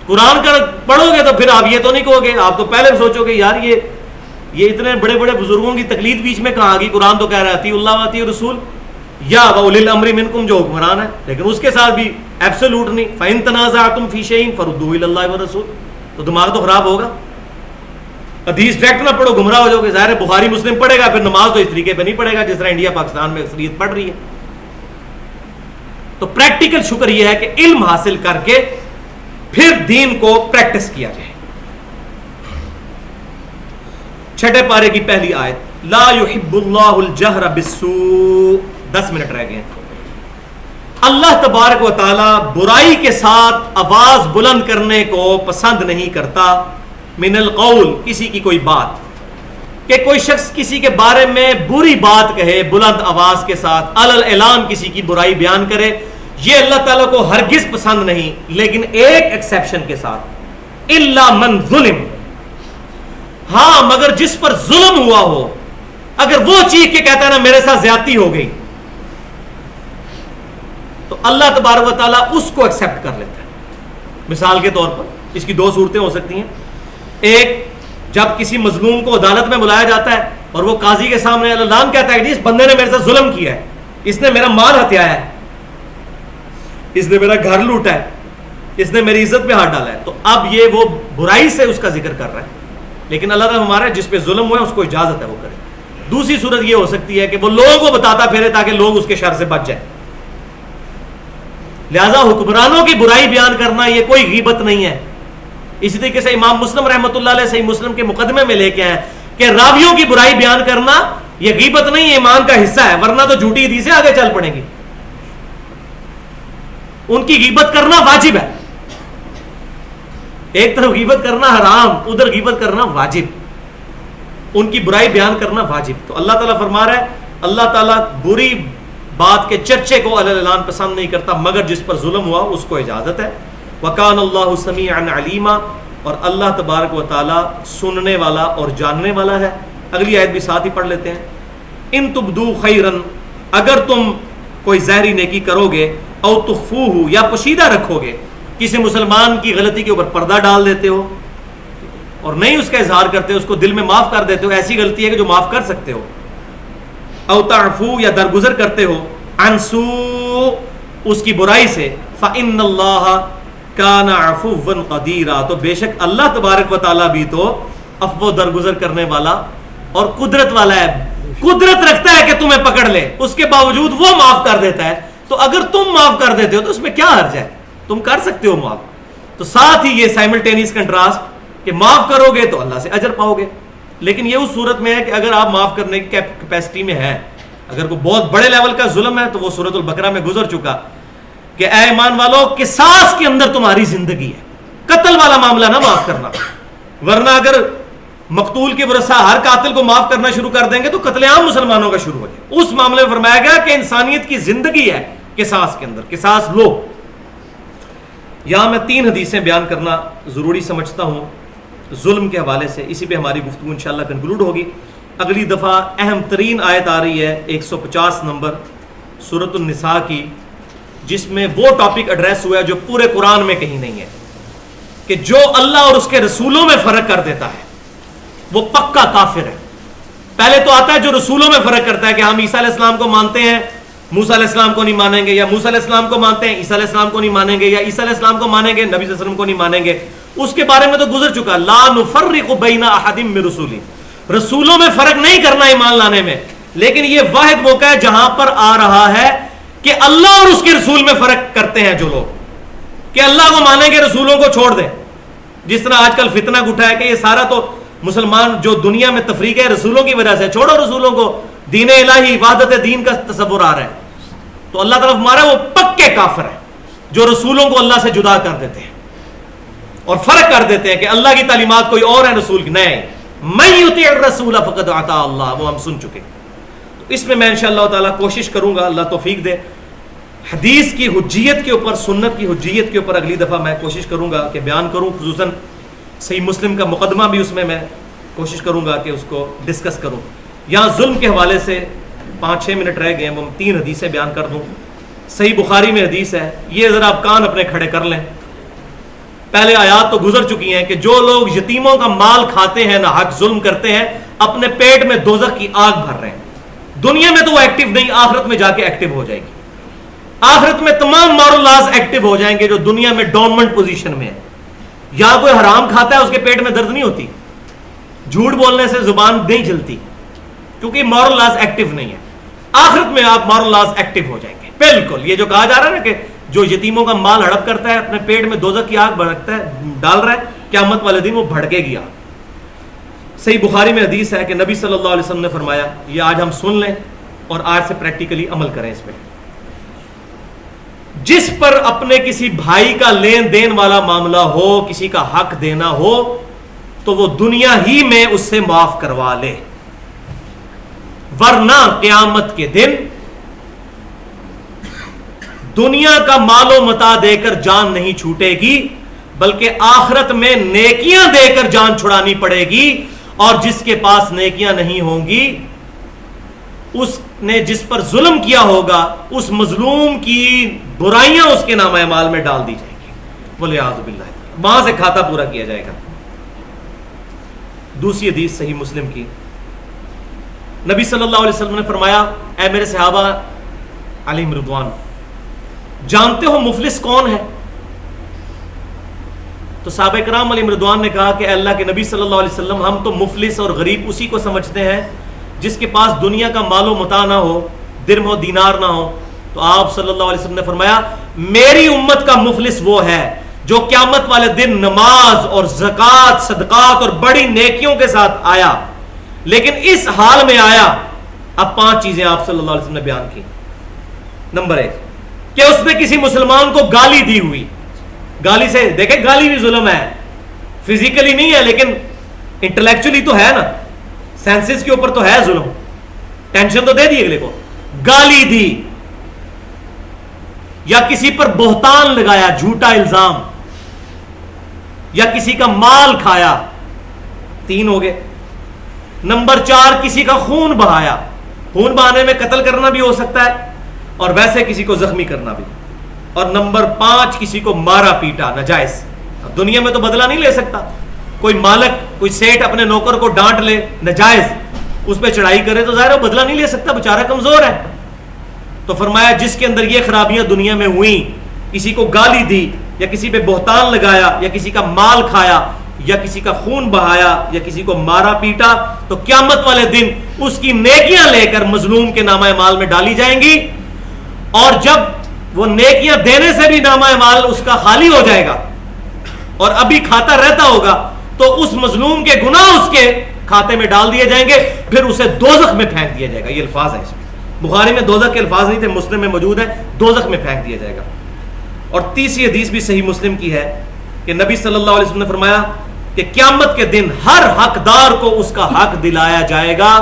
قرآن کا پڑھو گے تو پھر آپ یہ تو نہیں کہو گے, آپ تو پہلے سوچو گے یار یہ اتنے بڑے بڑے بزرگوں کی تقلید بیچ میں کہاں آ گئی, قرآن تو کہہ رہا ہے اطیعوا اللہ واطیعوا الرسول یا اولی الامر منکم جو حکمران ہے, لیکن اس کے ساتھ بھی ایبسولوٹ نہیں. فَإِن تَنَازَعْتُمْ فِي شَيْءٍ فَرُدُّوهُ إِلَى اللَّهِ وَالرَّسُولِ, تو دماغ تو خراب ہوگا. حدیث ڈائریکٹ نہ پڑھو گمراہ ہو جاؤ گے. ظاہر ہے بخاری مسلم پڑھے گا پھر نماز تو اس طریقے پہ نہیں پڑھے گا جس طرح انڈیا پاکستان میں اکثریت پڑھ رہی ہے. تو پریکٹیکل شکر یہ ہے کہ علم حاصل کر کے پھر دین کو پریکٹس کیا جائے. چھٹے پارے کی پہلی آیت لا يحب اللہ الجہر بالسوء. 10 منٹ رہ گئے. اللہ تبارک و تعالی برائی کے ساتھ آواز بلند کرنے کو پسند نہیں کرتا. من القول, کسی کی کوئی بات, کہ کوئی شخص کسی کے بارے میں بری بات کہے بلند آواز کے ساتھ, اعلان کسی کی برائی بیان کرے, یہ اللہ تعالیٰ کو ہرگز پسند نہیں. لیکن ایک ایکسیپشن کے ساتھ, الا من ظلم, ہاں مگر جس پر ظلم ہوا ہو, اگر وہ چیخ کے کہتا ہے نا میرے ساتھ زیادتی ہو گئی, تو اللہ تبارک و تعالیٰ اس کو ایکسیپٹ کر لیتا ہے. مثال کے طور پر اس کی 2 صورتیں ہو سکتی ہیں. ایک, جب کسی مظلوم کو عدالت میں بلایا جاتا ہے اور وہ قاضی کے سامنے اعلان کہتا ہے کہ اس بندے نے میرے ساتھ ظلم کیا ہے, اس نے میرا مال ہتھیایا ہے, اس نے میرا گھر لوٹا ہے, اس نے میری عزت پہ ہاتھ ڈالا ہے. تو اب یہ وہ برائی سے اس کا ذکر کر رہا ہے, لیکن اللہ تعالیٰ ہمارا جس پہ ظلم ہوا ہے اس کو اجازت ہے وہ کرے. دوسری صورت یہ ہو سکتی ہے کہ وہ لوگوں کو بتاتا پھرے تاکہ لوگ اس کے شر سے بچ جائیں. لہذا حکمرانوں کی برائی بیان کرنا یہ کوئی غیبت نہیں ہے. اسی طریقے سے امام مسلم رحمۃ اللہ علیہ صحیح مسلم کے مقدمے میں لے کے آئے کہ راویوں کی برائی بیان کرنا یہ غیبت نہیں, ایمان کا حصہ ہے, ورنہ تو جھوٹی حدیثیں آگے چل پڑیں گی. ان کی غیبت کرنا واجب ہے. ایک طرف غیبت کرنا حرام, ادھر غیبت کرنا واجب, ان کی برائی بیان کرنا واجب. تو اللہ تعالیٰ فرما رہا ہے اللہ تعالیٰ بری بات کے چرچے کو اعلان پسند نہیں کرتا, مگر جس پر ظلم ہوا اس کو اجازت ہے. وَكَانَ اللَّهُ سَمِيعًا عَلِيمًا, اور اللہ تبارک و تعالیٰ سننے والا اور جاننے والا ہے. اگلی آیت بھی ساتھ ہی پڑھ لیتے ہیں. ان تبدو خیرن, اگر تم کوئی ظاہری نیکی کرو گے, او تخفوہ, یا پوشیدہ رکھو گے, کسی مسلمان کی غلطی کے اوپر پردہ ڈال دیتے ہو اور نہیں اس کا اظہار کرتے, اس کو دل میں معاف کر دیتے ہو, ایسی غلطی ہے کہ جو معاف کر سکتے ہو. او تعفو, یا درگزر کرتے ہو, عن سوء, اس کی برائی سے, فإن اللہ کان عفوا قدیرا, تو بے شک اللہ تبارک و تعالیٰ بھی تو عفو درگزر کرنے والا اور قدرت والا ہے. قدرت رکھتا ہے کہ تمہیں پکڑ لے, اس کے باوجود وہ معاف کر دیتا ہے. تو اگر تم معاف کر دیتے ہو تو اس میں کیا حرج ہے, تم کر سکتے ہو معاف. تو ساتھ ہی یہ سائملٹینیس کنٹراسٹ کہ معاف کرو گے تو اللہ سے اجر پاؤ گے. لیکن یہ اس صورت میں ہے کہ اگر آپ معاف کرنے کی کیپیسٹی میں ہیں, اگر کوئی بہت بڑے لیول کا ظلم ہے تو وہ سورۃ البقرہ میں گزر چکا کہ اے ایمان والو قصاص کے اندر تمہاری زندگی ہے, قتل والا معاملہ نہ معاف کرنا, ورنہ اگر مقتول کے ورثہ ہر قاتل کو معاف کرنا شروع کر دیں گے تو قتل عام مسلمانوں کا شروع ہو جائے. اس معاملے میں فرمایا گیا کہ انسانیت کی زندگی ہے قصاص کے اندر, قصاص لو. یہاں میں 3 حدیثیں بیان کرنا ضروری سمجھتا ہوں ظلم کے حوالے سے, اسی پہ ہماری گفتگو انشاءاللہ کنکلوڈ ہوگی. اگلی دفعہ اہم ترین آیت آ رہی ہے 150 نمبر سورۃ النساء کی, جس میں وہ ٹاپک ایڈریس ہوا ہے جو پورے قرآن میں کہیں نہیں ہے, کہ جو اللہ اور اس کے رسولوں میں فرق کر دیتا ہے وہ پکا کافر ہے. پہلے تو آتا ہے جو رسولوں میں فرق کرتا ہے کہ ہم عیسیٰ علیہ السلام کو مانتے ہیں, موسیٰ علیہ السلام کو نہیں مانیں گے, یا موسیٰ علیہ السلام کو مانتے ہیں عیسیٰ علیہ السلام کو نہیں مانیں گے, یا عیسیٰ علیہ السلام کو مانیں گے نبی صلی اللہ علیہ وسلم کو نہیں مانیں گے. اس کے بارے میں تو گزر چکا, لا نفرق بین احد من رسولی, رسولوں میں فرق نہیں کرنا ایمان لانے میں. لیکن یہ واحد موقع ہے جہاں پر آ رہا ہے کہ اللہ اور اس کے رسول میں فرق کرتے ہیں جو لوگ, کہ اللہ کو مانیں گے رسولوں کو چھوڑ دیں. جس طرح آج کل فتنہ اٹھا ہے کہ یہ سارا تو مسلمان جو دنیا میں تفریق ہے رسولوں کی وجہ سے, چھوڑو رسولوں کو, دین الہی وحدت دین کا تصور آ رہا ہے. تو اللہ تعالیٰ ہمارا وہ پکے کافر ہے جو رسولوں کو اللہ سے جدا کر دیتے ہیں اور فرق کر دیتے ہیں کہ اللہ کی تعلیمات کوئی اور ہے رسول کی نہیں. من یطیع الرسول فقد اطاع اللہ, وہ ہم سن چکے. تو اس میں میں انشاءاللہ تعالیٰ کوشش کروں گا, اللہ توفیق دے, حدیث کی حجیت کے اوپر, سنت کی حجیت کے اوپر اگلی دفعہ میں کوشش کروں گا کہ بیان کروں. خصوصاً صحیح مسلم کا مقدمہ بھی اس میں کوشش کروں گا کہ اس کو ڈسکس کروں. یہاں ظلم کے حوالے سے 5-6 منٹ رہ گئے ہیں, وہ 3 حدیثیں بیان کر دوں. صحیح بخاری میں حدیث ہے, یہ ذرا آپ کان اپنے کھڑے کر لیں. پہلے آیات تو گزر چکی ہیں کہ جو لوگ یتیموں کا مال کھاتے ہیں، نہ حق ظلم کرتے ہیں، اپنے پیٹ میں دوزخ کی آگ بھر رہے ہیں۔ دنیا میں تو وہ ایکٹیو نہیں، آخرت میں جا کے ایکٹیو ہو جائے گی۔ آخرت میں تمام مورل لاز ایکٹیو ہو جائیں گے جو دنیا میں ڈورمنٹ پوزیشن میں ہے۔ یا کوئی حرام کھاتا ہے، اس کے پیٹ میں درد نہیں ہوتی، جھوٹ بولنے سے زبان نہیں چلتی، کیونکہ مورل لاز ایکٹیو نہیں ہے۔ آخرت میں آپ مورل لاز ایکٹیو ہو جائیں گے۔ بالکل یہ جو کہا جا رہا ہے نا کہ جو یتیموں کا مال ہڑپ کرتا ہے، اپنے پیٹ میں دوزخ کی آگ بھڑکتا ہے، ڈال رہا ہے، قیامت والے دن وہ بھڑکے گی آگ۔ صحیح بخاری میں حدیث ہے کہ نبی صلی اللہ علیہ وسلم نے فرمایا، یہ آج ہم سن لیں اور آج سے پریکٹیکلی عمل کریں اس پہ، جس پر اپنے کسی بھائی کا لین دین والا معاملہ ہو، کسی کا حق دینا ہو، تو وہ دنیا ہی میں اس سے معاف کروا لے، ورنہ قیامت کے دن دنیا کا مال و متاع دے کر جان نہیں چھوٹے گی، بلکہ آخرت میں نیکیاں دے کر جان چھڑانی پڑے گی، اور جس کے پاس نیکیاں نہیں ہوں گی، اس نے جس پر ظلم کیا ہوگا، اس مظلوم کی برائیاں اس کے نامہ اعمال میں ڈال دی جائیں گی، والعیاذ باللہ، وہاں سے کھاتا پورا کیا جائے گا۔ دوسری حدیث صحیح مسلم کی، نبی صلی اللہ علیہ وسلم نے فرمایا، اے میرے صحابہ علیہم رضوان، جانتے ہو مفلس کون ہے؟ تو صحابہ کرام علیہم رضوان نے کہا کہ اے اللہ کے نبی صلی اللہ علیہ وسلم، ہم تو مفلس اور غریب اسی کو سمجھتے ہیں جس کے پاس دنیا کا مال و متاع نہ ہو، درم و دینار نہ ہو۔ تو آپ صلی اللہ علیہ وسلم نے فرمایا، میری امت کا مفلس وہ ہے جو قیامت والے دن نماز اور زکوٰۃ، صدقات اور بڑی نیکیوں کے ساتھ آیا، لیکن اس حال میں آیا۔ اب 5 چیزیں آپ صلی اللہ علیہ وسلم نے بیان کی۔ نمبر 1 کہ اس نے کسی مسلمان کو گالی دی ہوئی، گالی سے دیکھیں، گالی بھی ظلم ہے، فزیکلی نہیں ہے لیکن انٹلیکچولی تو ہے نا، سینسز کے اوپر تو ہے ظلم، ٹینشن تو دے دی اگلے کو، گالی دی، یا کسی پر بہتان لگایا، جھوٹا الزام، یا کسی کا مال کھایا، 3 ہو گئے۔ نمبر 4 کسی کا خون بہایا، خون بہانے میں قتل کرنا بھی ہو سکتا ہے اور ویسے کسی کو زخمی کرنا بھی۔ اور نمبر 5 کسی کو مارا پیٹا ناجائز۔ اب دنیا میں تو بدلہ نہیں لے سکتا، کوئی مالک، کوئی سیٹ اپنے نوکر کو ڈانٹ لے ناجائز، اس پہ چڑھائی کرے تو ظاہر بدلہ نہیں لے سکتا، بیچارہ کمزور ہے۔ تو فرمایا جس کے اندر یہ خرابیاں دنیا میں ہوئیں، کسی کو گالی دی، یا کسی پہ بہتان لگایا، یا کسی کا مال کھایا، یا کسی کا خون بہایا، یا کسی کو مارا پیٹا، تو قیامت والے دن اس کی نیکیاں لے کر مظلوم کے نامہ اعمال میں ڈالی جائیں گی، اور جب وہ نیکیاں دینے سے بھی نامہ اعمال اس کا خالی ہو جائے گا اور ابھی کھاتا رہتا ہوگا، تو اس مظلوم کے گناہ اس کے کھاتے میں ڈال دیے جائیں گے، پھر اسے دوزخ میں پھینک دیا جائے گا۔ یہ الفاظ ہے اس میں، بخاری میں دوزخ کے الفاظ نہیں تھے، مسلم میں موجود ہے، دوزخ میں پھینک دیا جائے گا۔ اور تیسری حدیث بھی صحیح مسلم کی ہے کہ نبی صلی اللہ علیہ وسلم نے فرمایا کہ قیامت کے دن ہر حقدار کو اس کا حق دلایا جائے گا،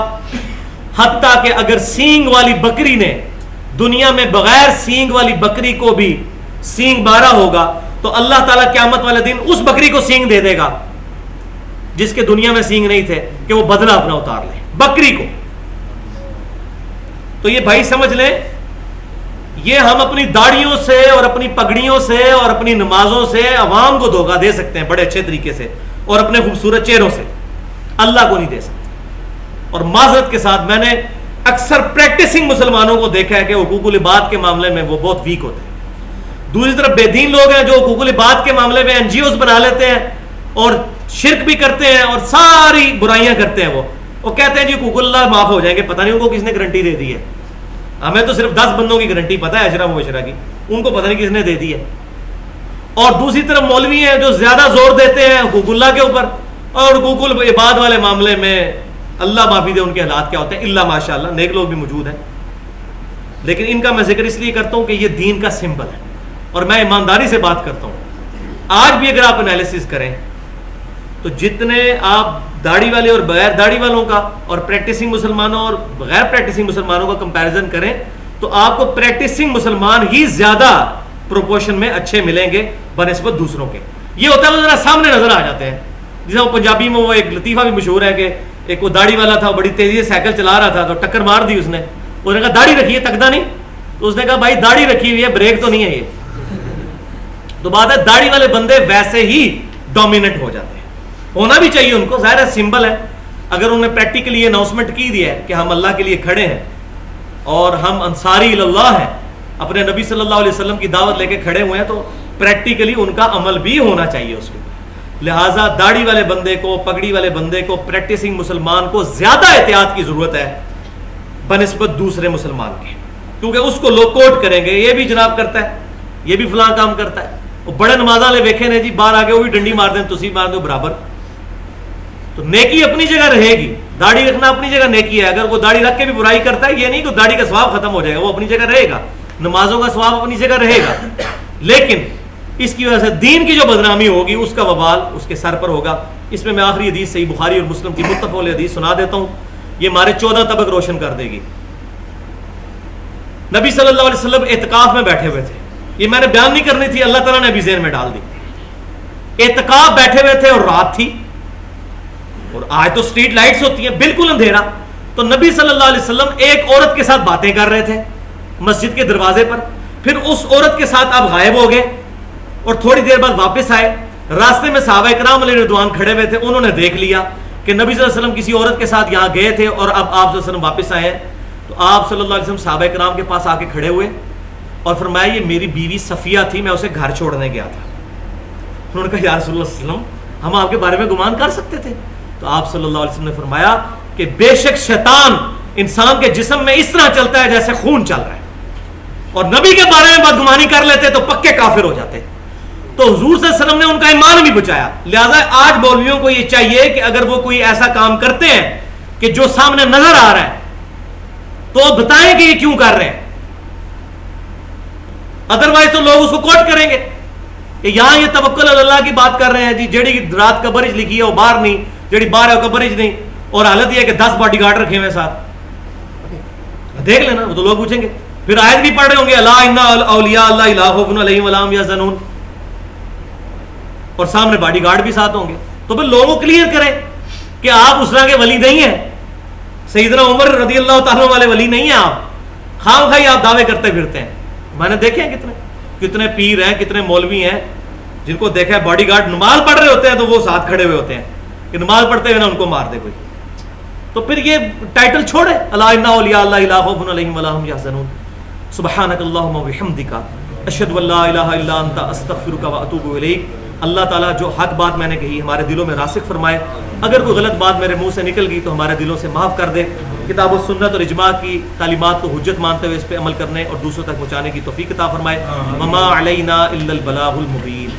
حتیٰ کہ اگر سینگ والی بکری نے دنیا میں بغیر سینگ والی بکری کو بھی سینگ مارا ہوگا، تو اللہ تعالیٰ قیامت والے دن اس بکری کو سینگ دے دے گا جس کے دنیا میں سینگ نہیں تھے، کہ وہ بدلہ اپنا اتار لے، بکری کو۔ تو یہ بھائی سمجھ لیں، یہ ہم اپنی داڑھیوں سے اور اپنی پگڑیوں سے اور اپنی نمازوں سے عوام کو دھوکہ دے سکتے ہیں بڑے اچھے طریقے سے، اور اپنے خوبصورت چہروں سے، اللہ کو نہیں دے سکتے۔ اور معذرت کے ساتھ میں نے اکثر پریکٹسنگ مسلمانوں کو دیکھا ہے کہ حقوق العباد کے معاملے میں وہ بہت ویک ہوتے ہیں۔ دوسری طرف بے دین لوگ ہیں جو حقوق العباد کے معاملے میں NGOs بنا لیتے ہیں اور شرک بھی کرتے ہیں اور ساری برائیاں کرتے ہیں۔ وہ کہتے ہیں جی حقوق اللہ معاف ہو جائیں گے، پتہ نہیں ان کو کس نے گارنٹی دے دی ہے، ہمیں تو صرف 10 بندوں کی گارنٹی پتہ ہے، اشرا مبشرہ کی، ان کو پتہ نہیں کس نے دے دی ہے۔ اور دوسری طرف مولوی ہیں جو زیادہ زور دیتے ہیں حقوق اللہ کے اوپر، اور حقوق العباد والے معاملے میں اللہ معافی دے ان کے حالات کیا ہوتے ہیں، اللہ ماشاء اللہ نیک لوگ بھی موجود ہیں، لیکن ان کا میں ذکر اس لیے کرتا ہوں کہ یہ دین کا سمبل ہے، اور میں ایمانداری سے بات کرتا ہوں۔ آج بھی اگر آپ انالیسس کریں تو جتنے آپ داڑھی والے اور بغیر داڑھی والوں کا اور پریکٹسنگ مسلمانوں اور بغیر پریکٹسنگ مسلمانوں کا کمپیریزن کریں تو آپ کو پریکٹسنگ مسلمان ہی زیادہ پروپورشن میں اچھے ملیں گے بنسبت دوسروں کے۔ یہ ہوتا ہے وہ ذرا سامنے نظر آ جاتے ہیں، جیسے وہ پنجابی میں وہ ایک لطیفہ بھی مشہور ہے کہ ایک وہ داڑھی والا تھا، بڑی تیزی سے سائیکل چلا رہا تھا تو ٹکر مار دی اس نے کہا داڑھی رکھی ہے، تکدا نہیں، تو اس نے کہا بھائی داڑھی رکھی ہوئی ہے، بریک تو نہیں ہے یہ۔ تو بات ہے داڑھی والے بندے ویسے ہی ڈومیننٹ ہو جاتے ہیں, ہونا بھی چاہیے ان کو, ظاہر ہے سمبل ہے. اگر انہوں نے پریکٹیکلی یہ اناؤنسمنٹ کی دی ہے کہ ہم اللہ کے لیے کھڑے ہیں اور ہم انصاری اللہ ہیں, اپنے نبی صلی اللہ علیہ وسلم کی دعوت لے کے کھڑے ہوئے ہیں, تو پریکٹیکلی ان کا عمل بھی ہونا چاہیے اس کے. لہٰذا داڑھی والے بندے کو, پگڑی والے بندے کو, پریکٹسنگ مسلمان کو زیادہ احتیاط کی ضرورت ہے بنسبت دوسرے مسلمان کے, کیونکہ اس کو لوگ کوٹ کریں گے یہ بھی جناب کرتا ہے, یہ بھی فلاں کام کرتا ہے. وہ بڑے نماز والے ویکھے نے جی باہر آ کے وہ بھی ڈنڈی مار دیں, تسی مار دو برابر. تو نیکی اپنی جگہ رہے گی, داڑھی رکھنا اپنی جگہ نیکی ہے. اگر وہ داڑھی رکھ کے بھی برائی کرتا ہے یہ نہیں کہ داڑھی کا ثواب ختم ہو جائے گا, وہ اپنی جگہ رہے گا, نمازوں کا ثواب اپنی جگہ رہے گا, لیکن اس کی وجہ سے دین کی جو بدنامی ہوگی اس کا وبال اس کے سر پر ہوگا. اس میں آخری حدیث صحیح بخاری اور مسلم کی متفق علیہ حدیث سنا دیتا ہوں, یہ ہمارے 14 طبق روشن کر دے گی. نبی صلی اللہ علیہ وسلم اعتکاف میں بیٹھے ہوئے تھے, یہ میں نے بیان نہیں کرنی تھی, اللہ تعالیٰ نے ابھی ذہن میں ڈال دی. اعتکاف بیٹھے ہوئے تھے اور رات تھی, اور آج تو اسٹریٹ لائٹس ہوتی ہیں, بالکل اندھیرا. تو نبی صلی اللہ علیہ وسلم ایک عورت کے ساتھ باتیں کر رہے تھے مسجد کے دروازے پر, پھر اس عورت کے ساتھ آپ غائب ہو گئے اور تھوڑی دیر بعد واپس آئے. راستے میں صحابہ کرام علیہ رضوان کھڑے ہوئے تھے, انہوں نے دیکھ لیا کہ نبی صلی اللہ علیہ وسلم کسی عورت کے ساتھ یہاں گئے تھے اور اب آپ صلی اللہ علیہ وسلم واپس آئے ہیں. تو آپ صلی اللہ علیہ وسلم صحابہ کرام کے پاس آ کے کھڑے ہوئے اور فرمایا یہ میری بیوی صفیہ تھی, میں اسے گھر چھوڑنے گیا تھا. انہوں نے کہا یا رسول اللہ صلی اللہ علیہ وسلم ہم آپ کے بارے میں گمان کر سکتے تھے. تو آپ صلی اللہ علیہ وسلم نے فرمایا کہ بے شک شیطان انسان کے جسم میں اس طرح چلتا ہے جیسے خون چل رہا ہے, اور نبی کے بارے میں بدگمانی کر لیتے تو پکے کافر ہو جاتے. تو حضور صلی اللہ علیہ وسلم نے ان کا ایمان بھی بچایا. لہذا آج مولویوں کو یہ چاہیے کہ اگر وہ کوئی ایسا کام کرتے ہیں کہ جو سامنے نظر آ رہا ہے تو بتائیں کہ یہ کیوں کر رہے ہیں, ادروائز تو لوگ اس کو کوٹ کریں گے کہ یہاں یہ توکل اللہ کی بات کر رہے ہیں جی, جیڑی رات کا برج لکھی ہے وہ باہر نہیں, جیڑی باہر ہے وہ برج نہیں, اور حالت یہ ہے کہ 10 باڈی گارڈ رکھے ہوئے ساتھ. دیکھ لینا, وہ تو لوگ پوچھیں گے. پھر آیت بھی پڑھ رہے ہوں گے الا ان اولیاء اللہ لا خوف علیہم ولا هم یحزنون, اور سامنے باڈی گارڈ بھی ساتھ ہوں گے. تو پھر لوگوں کو کلیئر کریں کہ آپ اس طرح کے ولی نہیں ہیں, سیدنا عمر رضی اللہ تعالیٰ والے ولی نہیں ہیں آپ, خام خائی آپ دعوے کرتے پھرتے ہیں. میں نے دیکھے ہیں کتنے پیر ہیں, کتنے مولوی ہیں جن کو دیکھا ہے باڈی گارڈ نماز پڑھ رہے ہوتے ہیں تو وہ ساتھ کھڑے ہوئے ہوتے ہیں کہ نماز پڑھتے ہوئے نا ان کو مار دے کوئی. تو پھر یہ ٹائٹل چھوڑے الا ان اولیاء اللہ لا خوف علیہم ولا هم یحزنون. سبحانک اللہم وبحمدک اشہد ان لا الہ الا انت استغفرک واتوب الیک. اللہ تعالیٰ جو حق بات میں نے کہی ہمارے دلوں میں راسخ فرمائے, اگر کوئی غلط بات میرے منہ سے نکل گئی تو ہمارے دلوں سے معاف کر دے. کتاب و سنت اور اجماع کی تعلیمات کو حجت مانتے ہوئے اس پہ عمل کرنے اور دوسروں تک پہنچانے کی توفیق عطا فرمائے. وما علینا الا البلاغ المبین.